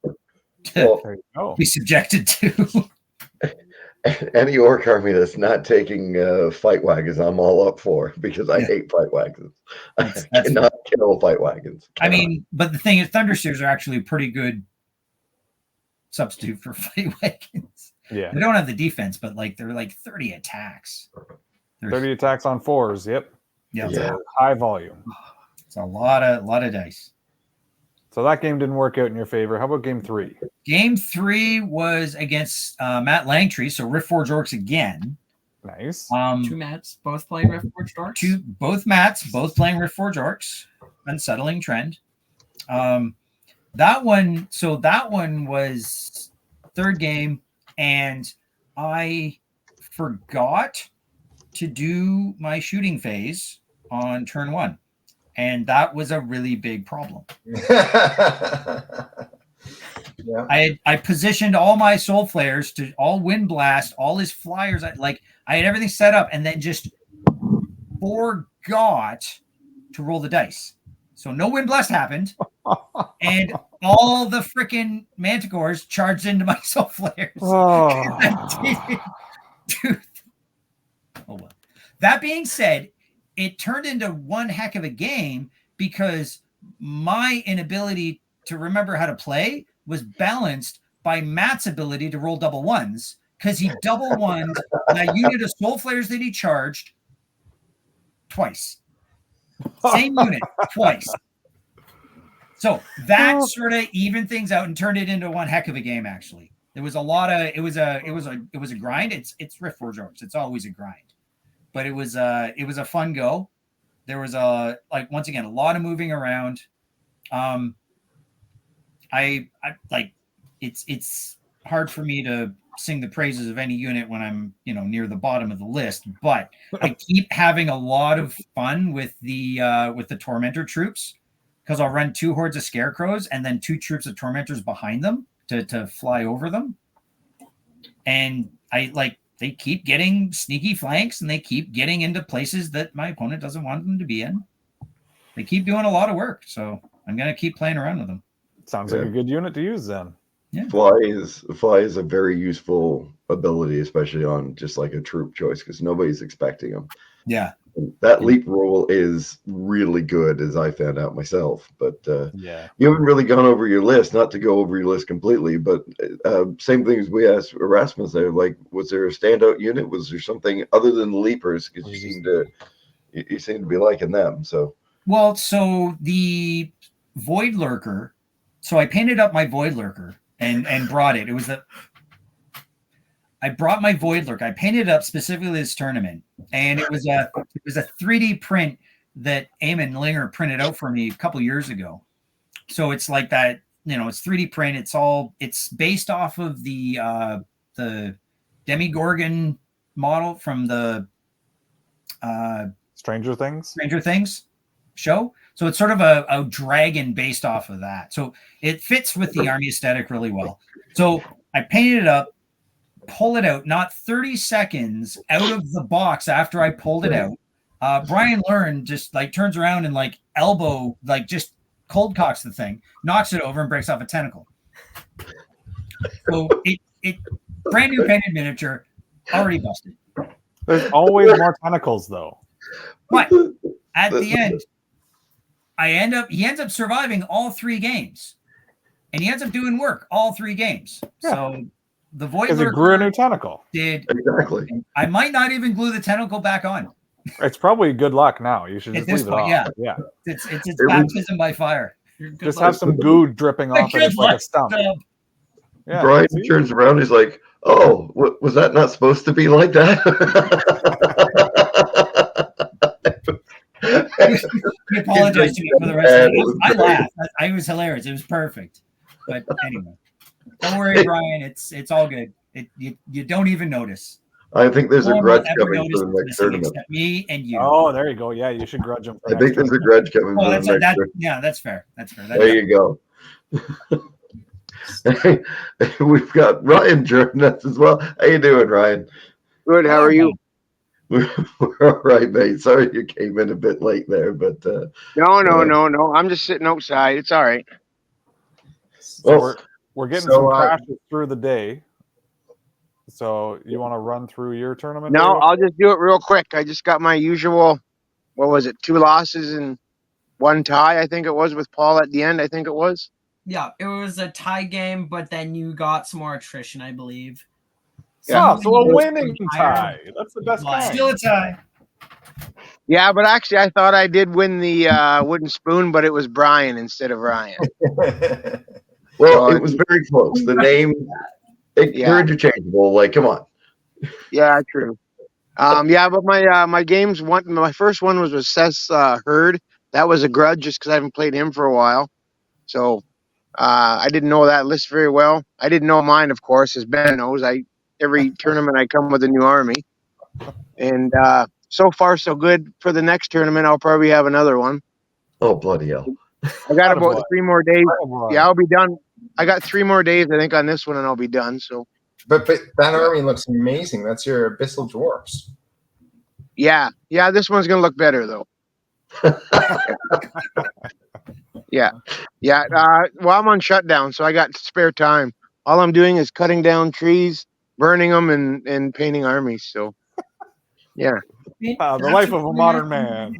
to be subjected to. Any orc army that's not taking fight wagons, I'm all up for because I hate fight wagons. I cannot kill fight wagons. I mean, but the thing is, Thunderseers are actually a pretty good substitute for fight wagons. Yeah, they don't have the defense, but like they're like 30 attacks. 30 attacks on 4s. Yep. Yeah. High volume. It's a lot of dice. So that game didn't work out in your favor. How about game 3? Game 3 was against Matt Langtree, so Rift Forge Orcs again. Nice. 2 Matts, both playing Rift Forge Orcs. Both Matts, both playing Rift Forge Orcs. Unsettling trend. That one was 3rd game, and I forgot to do my shooting phase on turn 1. And that was a really big problem. I positioned all my soul flares to all wind blast, all his flyers. I had everything set up and then just forgot to roll the dice. So no wind blast happened. And all the freaking manticores charged into my soul flares. Dude. Oh well. That being said, it turned into one heck of a game because my inability to remember how to play was balanced by Matt's ability to roll double ones because he double won that unit of soul flares that he charged twice. Same unit twice. So that sort of evened things out and turned it into one heck of a game. Actually, there was a lot of it was a grind. It's Rift Forge Orcs. It's always a grind. But it was a fun go. There was once again a lot of moving around. It's hard for me to sing the praises of any unit when I'm near the bottom of the list, but I keep having a lot of fun with the Tormentor troops because I'll run 2 hordes of scarecrows and then 2 troops of tormentors behind them to fly over them, and they keep getting sneaky flanks and they keep getting into places that my opponent doesn't want them to be in. they keep doing a lot of work. So I'm gonna keep playing around with them. Sounds like a good unit to use then. Fly is a very useful ability, especially on just like a troop choice, because nobody's expecting them. Yeah. That leap rule is really good, as I found out myself. But you haven't really gone over your list. Not to go over your list completely, but same thing as we asked Erasmus there. Like, was there a standout unit? Was there something other than the leapers? Because you seem to be liking them. So so the Void Lurker. So I painted up my Void Lurker and brought it. I brought my Void Lurker. I painted it up specifically this tournament, and it was a 3D print that Eamon Linger printed out for me a couple years ago. So it's like that, it's 3D print. It's based off of the Demigorgon model from the Stranger Things show. So it's sort of a dragon based off of that. So it fits with the army aesthetic really well. So I painted it up, pull it out, not 30 seconds out of the box after I pulled it out. Brian Learn just like turns around and like elbow, like just cold cocks the thing, knocks it over and breaks off a tentacle. So it brand new painted miniature, already busted. There's always more tentacles though. But at the end, he ends up surviving all 3 games. And he ends up doing work all 3 games. Yeah. So the Void Lurker grew a new tentacle. Did exactly. I might not even glue the tentacle back on. It's probably good luck now. You should just leave it off. Yeah. It's baptism by fire. Just have some goo dripping off it like a stump. Yeah, Brian turns around. He's like, "Oh, was that not supposed to be like that?" He apologized to me for the rest of it. I laughed. I was hilarious. It was perfect. But anyway, don't worry, Brian. It's all good. You don't even notice. I think there's a grudge coming for the next tournament. Except me and you. Oh, there you go. Yeah, you should grudge him. I think there's a grudge coming for the next tournament. Yeah, that's fair. There you go. Hey, we've got Ryan joining us as well. How you doing, Ryan? Good. How are you? We're all right, mate. Sorry you came in a bit late there, but no. I'm just sitting outside. It's all right. So we're getting some crashes through the day. So you want to run through your tournament? No, I'll just do it real quick. I just got my usual, 2 losses and 1 tie, I think it was, with Paul at the end, I think it was. Yeah, it was a tie game, but then you got some more attrition, I believe. Yeah, so a winning tie. That's the best kind. Still a tie. Yeah, but actually I thought I did win the wooden spoon, but it was Brian instead of Ryan. Well, it was very close. The name... They're interchangeable. Like, come on. Yeah, true. But my games. My first one was with Seth Hurd. That was a grudge just because I haven't played him for a while. So I didn't know that list very well. I didn't know mine, of course, as Ben knows. Every tournament I come with a new army, and so far so good. For the next tournament, I'll probably have another one. Oh, bloody hell! I got about 3 more days. Yeah, I'll be done. I got 3 more days, I think, on this one, and I'll be done. So, but that army looks amazing. That's your Abyssal Dwarfs. Yeah. This one's gonna look better though. Yeah. Well, I'm on shutdown, so I got spare time. All I'm doing is cutting down trees, burning them, and painting armies. So, yeah. The life of a modern man.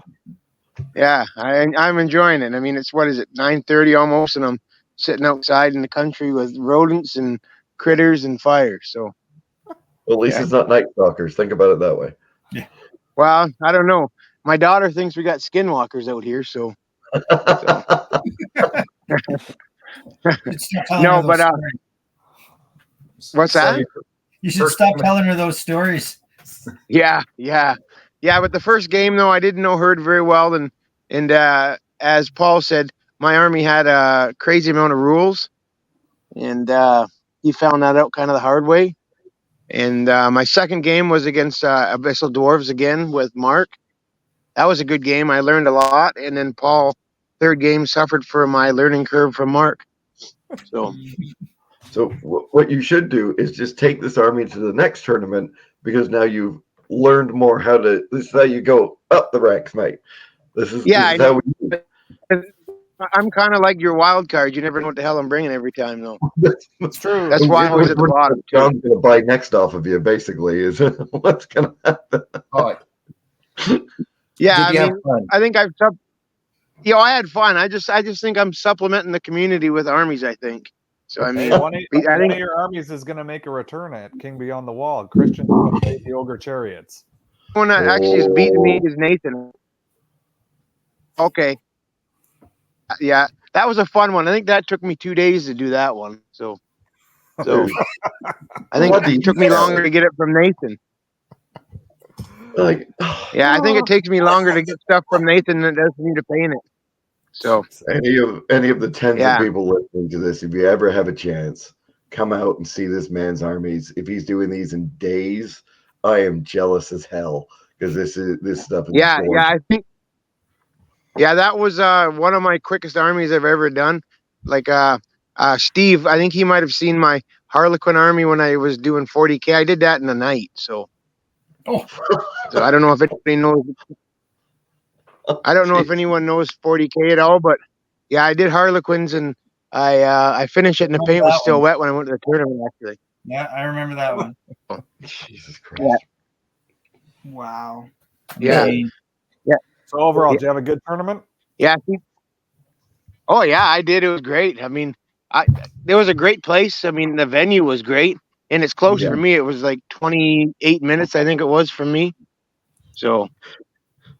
Yeah, I'm enjoying it. I mean, it's 9:30 almost, and I'm sitting outside in the country with rodents and critters and fire. So, well, at least it's not night stalkers. Think about it that way. Yeah. Well, I don't know. My daughter thinks we got skinwalkers out here. So. No, but what's that? You should stop telling her those stories. Yeah. But the first game, though, I didn't know Hurd very well, and as Paul said, my army had a crazy amount of rules, and he found that out kind of the hard way. And my second game was against Abyssal Dwarves again with Mark. That was a good game. I learned a lot. And then Paul, third game, suffered for my learning curve from Mark. So what you should do is just take this army to the next tournament, because now you've learned more this is how you go up the ranks, mate. This is how we do it. I'm kind of like your wild card. You never know what the hell I'm bringing every time, though. It's true. That's why I'm always at the bottom. Too. John's going to buy next off of you, basically, is what's going to happen. Oh, Yeah, did you I have mean, fun? I think I had fun. I just think I'm supplementing the community with armies. I think so. I mean, Hey, one I of think your armies is going to make a return at King Beyond the Wall. Christian's going to play the Ogre Chariots. one that actually is beating me is Nathan. Okay, yeah, that was a fun one. I think that took me 2 days to do that one. So I think it took me longer to get it from Nathan. Like, Yeah, I think it takes me longer to get stuff from Nathan than it does for me to paint it. So any of the tens of people listening to this, if you ever have a chance, come out and see this man's armies. If he's doing these in days, I am jealous as hell because this stuff is gorgeous. I think that was one of my quickest armies I've ever done. Like Steve, I think he might have seen my Harlequin army when I was doing 40K. I did that in a night. So I don't know if anybody knows. I don't know if anyone knows 40K at all, but yeah, I did Harlequins and I finished it and the paint was still wet when I went to the tournament. Actually, Yeah, I remember that one. Jesus Christ! Yeah. Wow. Yeah. So overall, did you have a good tournament? Yeah. Oh yeah, I did. It was great. I mean, there was a great place. I mean, the venue was great, and it's close for me. It was like 28 minutes, I think it was for me. So,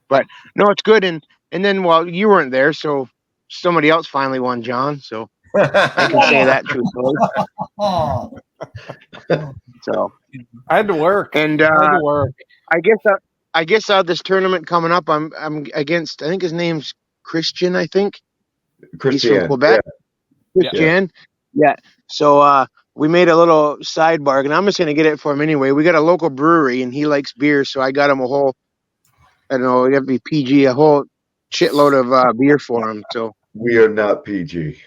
but no, it's good. And then, well, you weren't there, so somebody else finally won, John. So I can say that truthfully. So I had to work. And I had to work. I guess this tournament coming up, I'm against. I think his name's Christian. I think he's from Quebec. Yeah. Christian. Yeah. So we made a little side bargain. I'm just gonna get it for him anyway. We got a local brewery, and he likes beer, so I got him a whole. I don't know. You have to be PG. A whole shitload of beer for him. So we are not PG.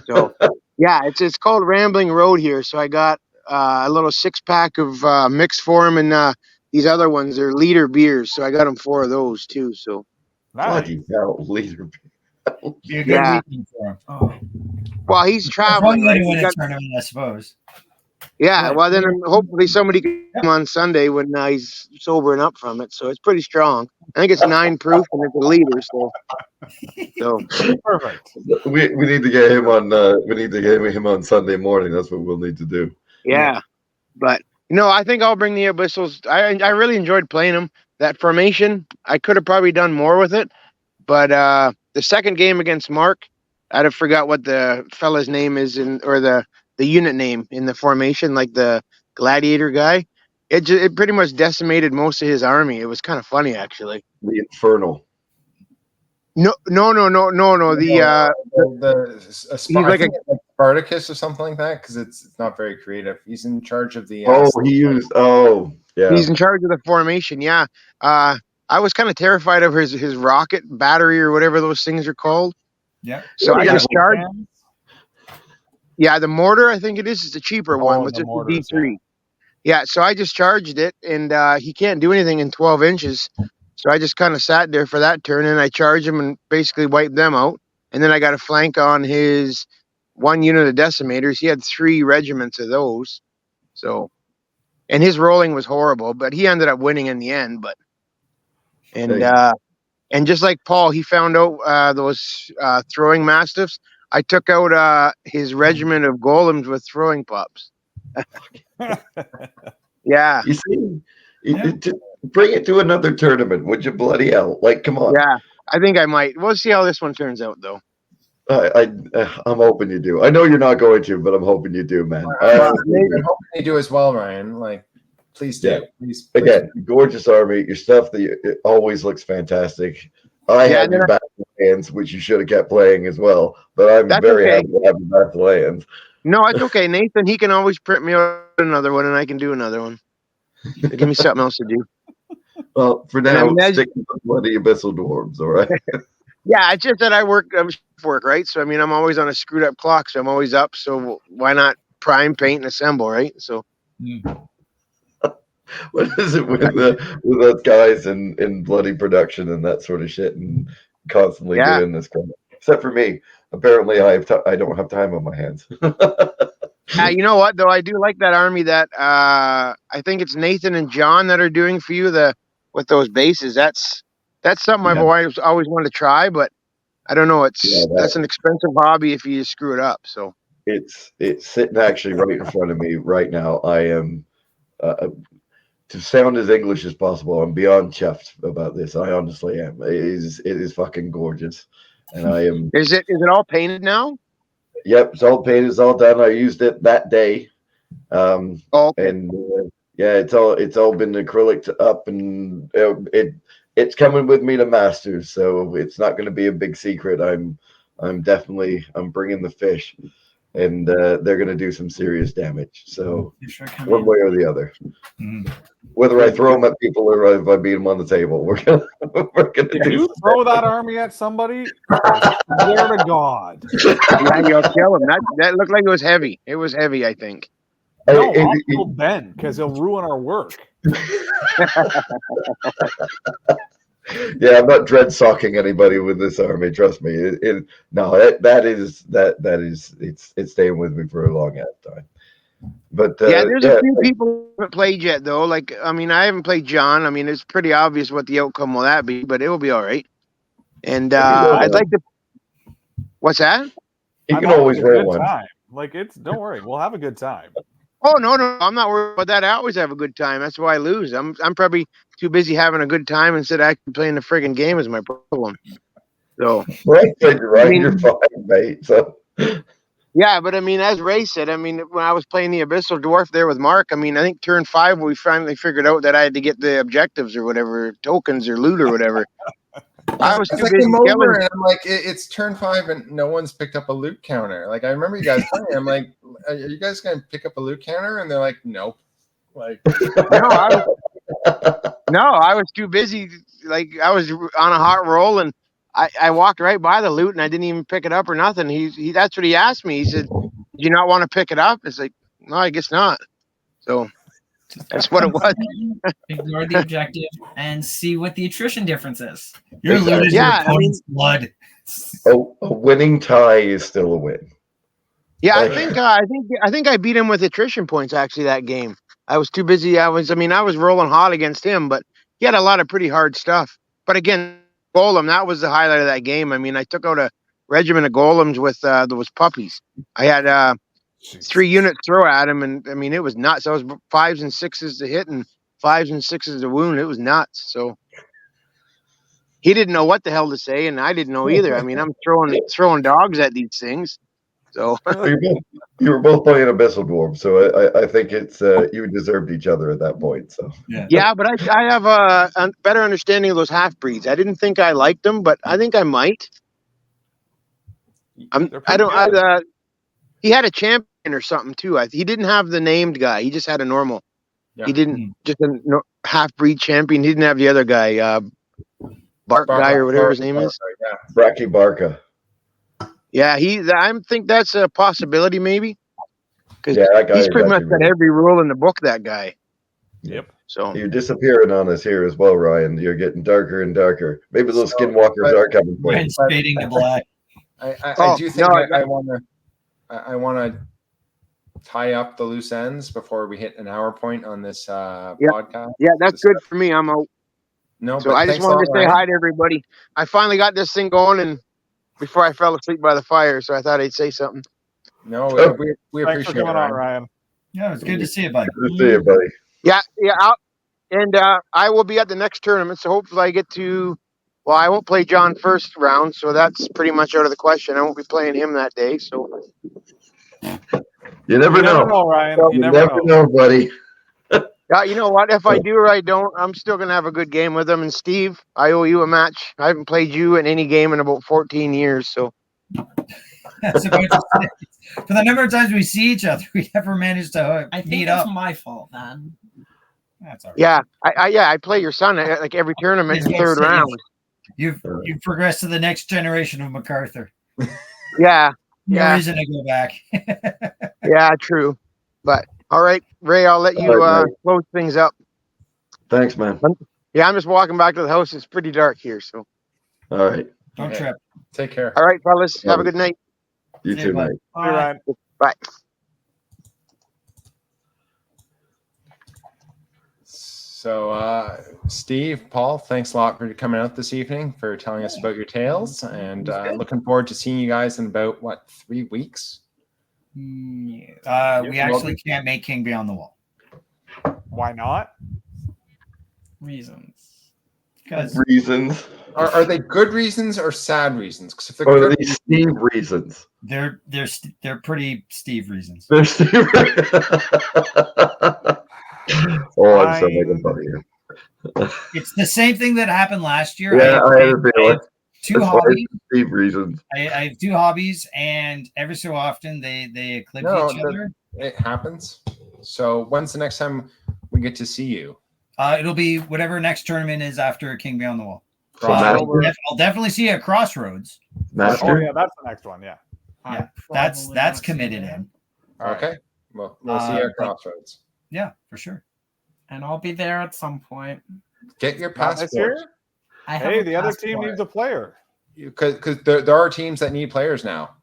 So yeah, it's called Rambling Road here. So I got a little 6-pack of mixed for him, and these other ones are liter beers. So I got him 4 of those too. So bloody hell, liter. Be a good weekend for him. Oh. Well, he's traveling. Right? To win a tournament, I suppose. Yeah, well then hopefully somebody can come on Sunday when he's sobering up from it. So it's pretty strong. I think it's 9 proof and it's a liter. So Perfect. We need to get him on. We need to get him on Sunday morning. That's what we'll need to do. Yeah. But I think I'll bring the Abyssals. I really enjoyed playing them. That formation, I could have probably done more with it. But the second game against Mark, I'd have forgot what the fella's name is or the unit name in the formation, like the gladiator guy. It pretty much decimated most of his army. It was kind of funny, actually. The Infernal. No. The he's like a Spartacus or something like that, because it's not very creative. He's in charge of the. He's in charge of the formation. Yeah. I was kind of terrified of his rocket battery or whatever those things are called. Yeah. So I just charged. Yeah, the mortar, I think it is. It's a cheaper one with just a D3. Yeah, so I just charged it, and he can't do anything in 12 inches. So I just kind of sat there for that turn, and I charged him and basically wiped them out. And then I got a flank on his 1 unit of decimators. He had 3 regiments of those. So, and his rolling was horrible, but he ended up winning in the end. And just like Paul, he found out those throwing mastiffs. I took out his regiment of golems with throwing pups. Yeah. You see, bring it to another tournament, would you? Bloody hell! Like, come on. Yeah, I think I might. We'll see how this one turns out, though. I'm hoping you do. I know you're not going to, but I'm hoping you do, man. I'm hoping you do as well, Ryan. Like, please do. Yeah. Please. Again, gorgeous army. Your stuff it always looks fantastic. I had your battle hands, which you should have kept playing as well. But I'm very happy to have your battle hands. No, it's okay, Nathan. He can always print me out another one, and I can do another one. Give me something else to do. Well, for now, stick with the bloody abyssal dwarves, all right? Yeah, it's just that I work, right? So, I mean, I'm always on a screwed up clock, so I'm always up. So why not prime, paint, and assemble, right? So. What is it with those guys in bloody production and that sort of shit and constantly doing this kind of except for me. Apparently, I don't have time on my hands. You know what though? I do like that army that I think it's Nathan and John that are doing for you with those bases. That's something I've always wanted to try, but I don't know. That's an expensive hobby if you screw it up. So it's sitting actually right in front of me right now. I am to sound as English as possible. I'm beyond chuffed about this. I honestly am. It is fucking gorgeous, and I am. Is it all painted now? Yep, it's all painted. It's all done. I used it that day. Okay. And yeah, it's all been acrylic up, and it's coming with me to Masters, so it's not going to be a big secret. I'm bringing the fish, and they're going to do some serious damage. So one way or the other, whether I throw them at people or if I beat them on the table, we're gonna if you throw that army at somebody, I swear to God. Yeah, you'll kill him. That looked like it was heavy. It was heavy, I think. No, I'll kill Ben because he'll ruin our work. Yeah, I'm not dread socking anybody with this army. Trust me. It's staying with me for a long ass time. But there's a few people who haven't played yet though. Like, I mean, I haven't played John. I mean, it's pretty obvious what the outcome will that be, but it will be all right. And I'd like to. What's that? You can always roll one. Time. Like don't worry, we'll have a good time. Oh no, I'm not worried about that. I always have a good time. That's why I lose. I'm probably too busy having a good time instead of actually playing the friggin' game is my problem. So right, you're fine, mate. So yeah, but I mean, as Ray said, I mean, when I was playing the Abyssal Dwarf there with Mark, I mean, I think turn 5 we finally figured out that I had to get the objectives or whatever, tokens or loot or whatever. I was too busy killing. And I'm like, it's turn 5 and no one's picked up a loot counter. Like I remember you guys playing. I'm like, are you guys gonna pick up a loot counter? And they're like, nope. Like I was too busy. Like I was on a hot roll and I walked right by the loot and I didn't even pick it up or nothing. He that's what he asked me. He said, "Do you not want to pick it up?" It's like, no, I guess not. So that's what it was. Ignore the objective and see what the attrition difference is. You're losing your opponent's blood. A winning tie is still a win. Yeah, I think I beat him with attrition points actually that game. I was too busy. I was rolling hot against him, but he had a lot of pretty hard stuff. But again, Golem, that was the highlight of that game. I mean, I took out a regiment of golems with those puppies. I had 3 units throw at him, and I mean, it was nuts. I was 5s and 6s to hit and 5s and 6s to wound. It was nuts. So he didn't know what the hell to say, and I didn't know either. I mean, I'm throwing dogs at these things. So you were both playing Abyssal Dwarf, so I think it's you deserved each other at that point. So yeah, but I have a better understanding of those half breeds. I didn't think I liked them, but I think I might. He had a champion or something too. He didn't have the named guy. He just had a normal. Yeah. He didn't just a half breed champion. He didn't have the other guy, Bark guy or whatever his name is. Yeah, Bracky Barca. Yeah, I think that's a possibility, maybe. Because he's pretty much got every rule in the book. That guy. Yep. So you're disappearing on us here as well, Ryan. You're getting darker and darker. Maybe those skinwalkers are coming. Ryan's fading to black. I do think I want to tie up the loose ends before we hit an hour point on this podcast. Yeah, that's good for me. I'm out. No, so I just wanted to say hi to everybody. I finally got this thing going, and before I fell asleep by the fire, so I thought I'd say something. No, we appreciate it, Ryan. Yeah, it's good to see you, buddy. Good to see you, buddy. Yeah. I will be at the next tournament, so hopefully I get to. Well, I won't play John first round, so that's pretty much out of the question. I won't be playing him that day, so. You never know, Ryan. You never know, buddy. Yeah, you know what? If I do or I don't, I'm still going to have a good game with him. And Steve, I owe you a match. I haven't played you in any game in about 14 years, so. For the number of times we see each other, we never managed to meet up. It's my fault, man. That's all right. Yeah, I play your son at like every tournament in third round. You've progressed to the next generation of MacArthur. Yeah. No reason to go back. Yeah, true. But all right, Ray, I'll let you close things up. Thanks, man. Yeah, I'm just walking back to the house. It's pretty dark here, so. All right. Don't Okay. trip. Take care. All right, fellas. Have a good night. You See too, you, bud. mate. Hey, Ryan. Bye. So, Steve, Paul, thanks a lot for coming out this evening, for telling us about your tales, and looking forward to seeing you guys in about, 3 weeks? We actually can't make King Beyond the Wall. Why not? Reasons. Because Reasons. Are they good reasons or sad reasons? Because if they're Or are good, they Steve reasons? they're pretty Steve reasons. They're Steve. Oh, I'm so making fun of you. It's the same thing that happened last year. Yeah, I had a feeling. have two That's why hobbies. it's Steve reasons. I have two hobbies, and every so often they eclipse each other. it happens. So when's the next time we get to see you? It'll be whatever next tournament is after King Beyond the Wall. So I'll definitely see you at Crossroads. Master. Oh yeah, that's the next one. Yeah. Yeah, that's committed in. All right. Okay. Well, we'll see you at Crossroads. Yeah, for sure. And I'll be there at some point. Get your Not this passport. year? I have Hey, a the other team passport. needs a player. Because there are teams that need players now.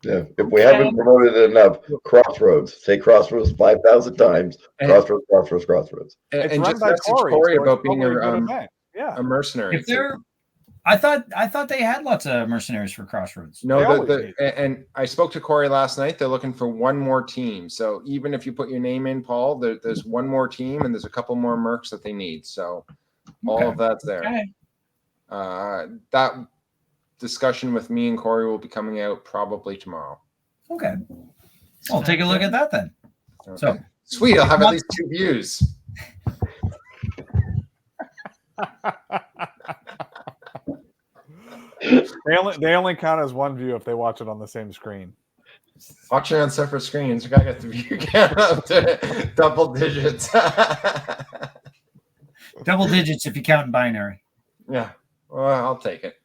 Yeah. If we haven't promoted it enough, Crossroads. Say Crossroads 5,000 times. Crossroads, Crossroads, Crossroads. It's And run just by message Corey, Corey so it's about being probably a good event. Yeah. a mercenary. If they're, I thought they had lots of mercenaries for Crossroads. They No, always and I spoke to Corey last night. They're looking for one more team. So even if you put your name in, Paul, there's one more team, and there's a couple more mercs that they need. So all of that's there. Okay. That discussion with me and Corey will be coming out probably tomorrow. Okay. Well, take a look at that then. Okay. So Sweet. I'll have at least 2 views. They only count as one view if they watch it on the same screen. Watching on separate screens, we gotta get the view count up to double digits. double digits if you count in binary. Yeah, well, I'll take it.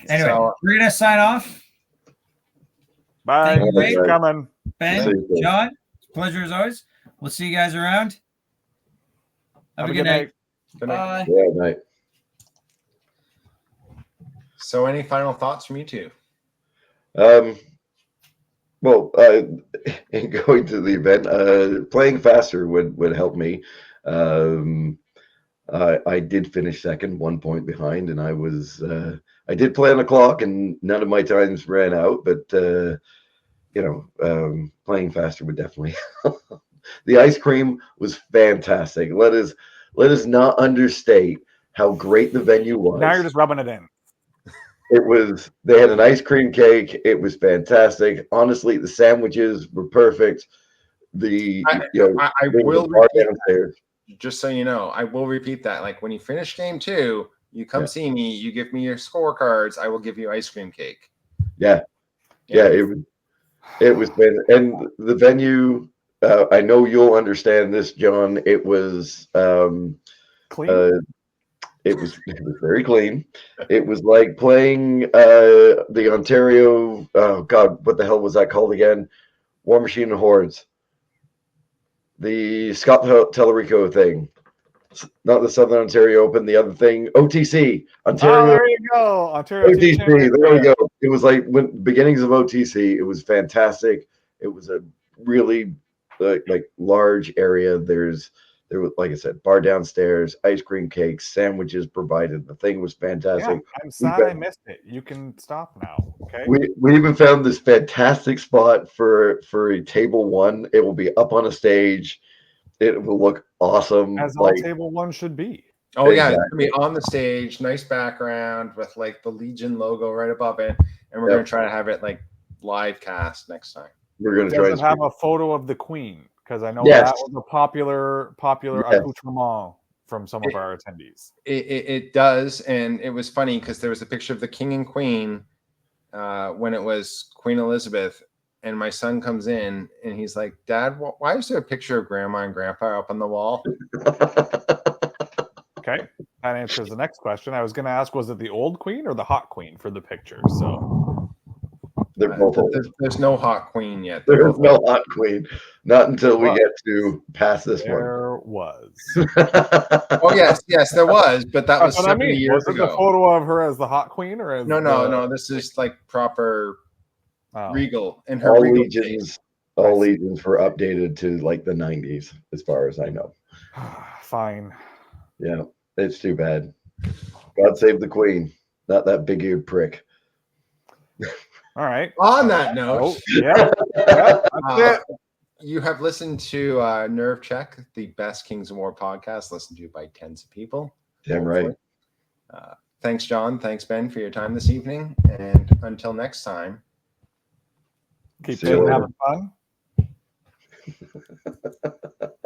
Anyway, So- we're gonna sign off. Bye. Thank you, Thanks for Ray. coming. Ben, See you. John, pleasure as always. We'll see you guys around. Have a good night. Good night. Bye. Yeah, night. So, any final thoughts from you two? Well, in going to the event, playing faster would help me. I did finish second, 1 point behind, and I did play on the clock, and none of my times ran out. But playing faster would definitely. The ice cream was fantastic. Let us not understate how great the venue was. Now you're just rubbing it in. They had an ice cream cake. It was fantastic. Honestly, the sandwiches were perfect. I there was will a bar repeat downstairs. Just so you know, I will repeat that. Like when you finish game 2, you come see me. You give me your scorecards. I will give you ice cream cake. Yeah. It was and the venue. I know you'll understand this, John. It was Clean. It was very clean. It was like playing the Ontario. Oh God, what the hell was that called again? War Machine and Hordes. The Scott Tellerico thing, not the Southern Ontario Open. The other thing, OTC Ontario. Oh, there you go, Ontario. OTC. There we go. It was like beginnings of OTC. It was fantastic. It was a really like large area. There was, like I said, bar downstairs, ice cream cakes, sandwiches provided. The thing was fantastic. Yeah, I'm sad I missed it. You can stop now. Okay. We even found this fantastic spot for a table 1. It will be up on a stage. It will look awesome. As all table 1 should be. Oh yeah, Exactly. it's gonna be on the stage, nice background with like the Legion logo right above it, and we're gonna try to have it like live cast next time. We're gonna try Does to it have a photo of the Queen? Because I know Yes. that was a popular Yes. accoutrement from some of our attendees. It does, and it was funny because there was a picture of the King and Queen when it was Queen Elizabeth, and my son comes in and he's like, "Dad, why is there a picture of Grandma and Grandpa up on the wall?" Okay, that answers the next question. I was going to ask, was it the old Queen or the hot Queen for the picture? So They're both old. There's no hot queen yet. There's no hot queen. Not until we get to past this one. There was. Oh yes, there was, but that was 70 years was it ago. the photo of her as the hot queen or as No. This is like proper regal in her all regal legions. All legions were updated to like the 90s, as far as I know. Fine. Yeah, it's too bad. God save the queen, not that big-eared prick. All right. On that note, that's it. You have listened to Nerve Check, the best Kings of War podcast, listened to by tens of people. Damn right. Thanks, John. Thanks, Ben, for your time this evening. And until next time, keep having fun.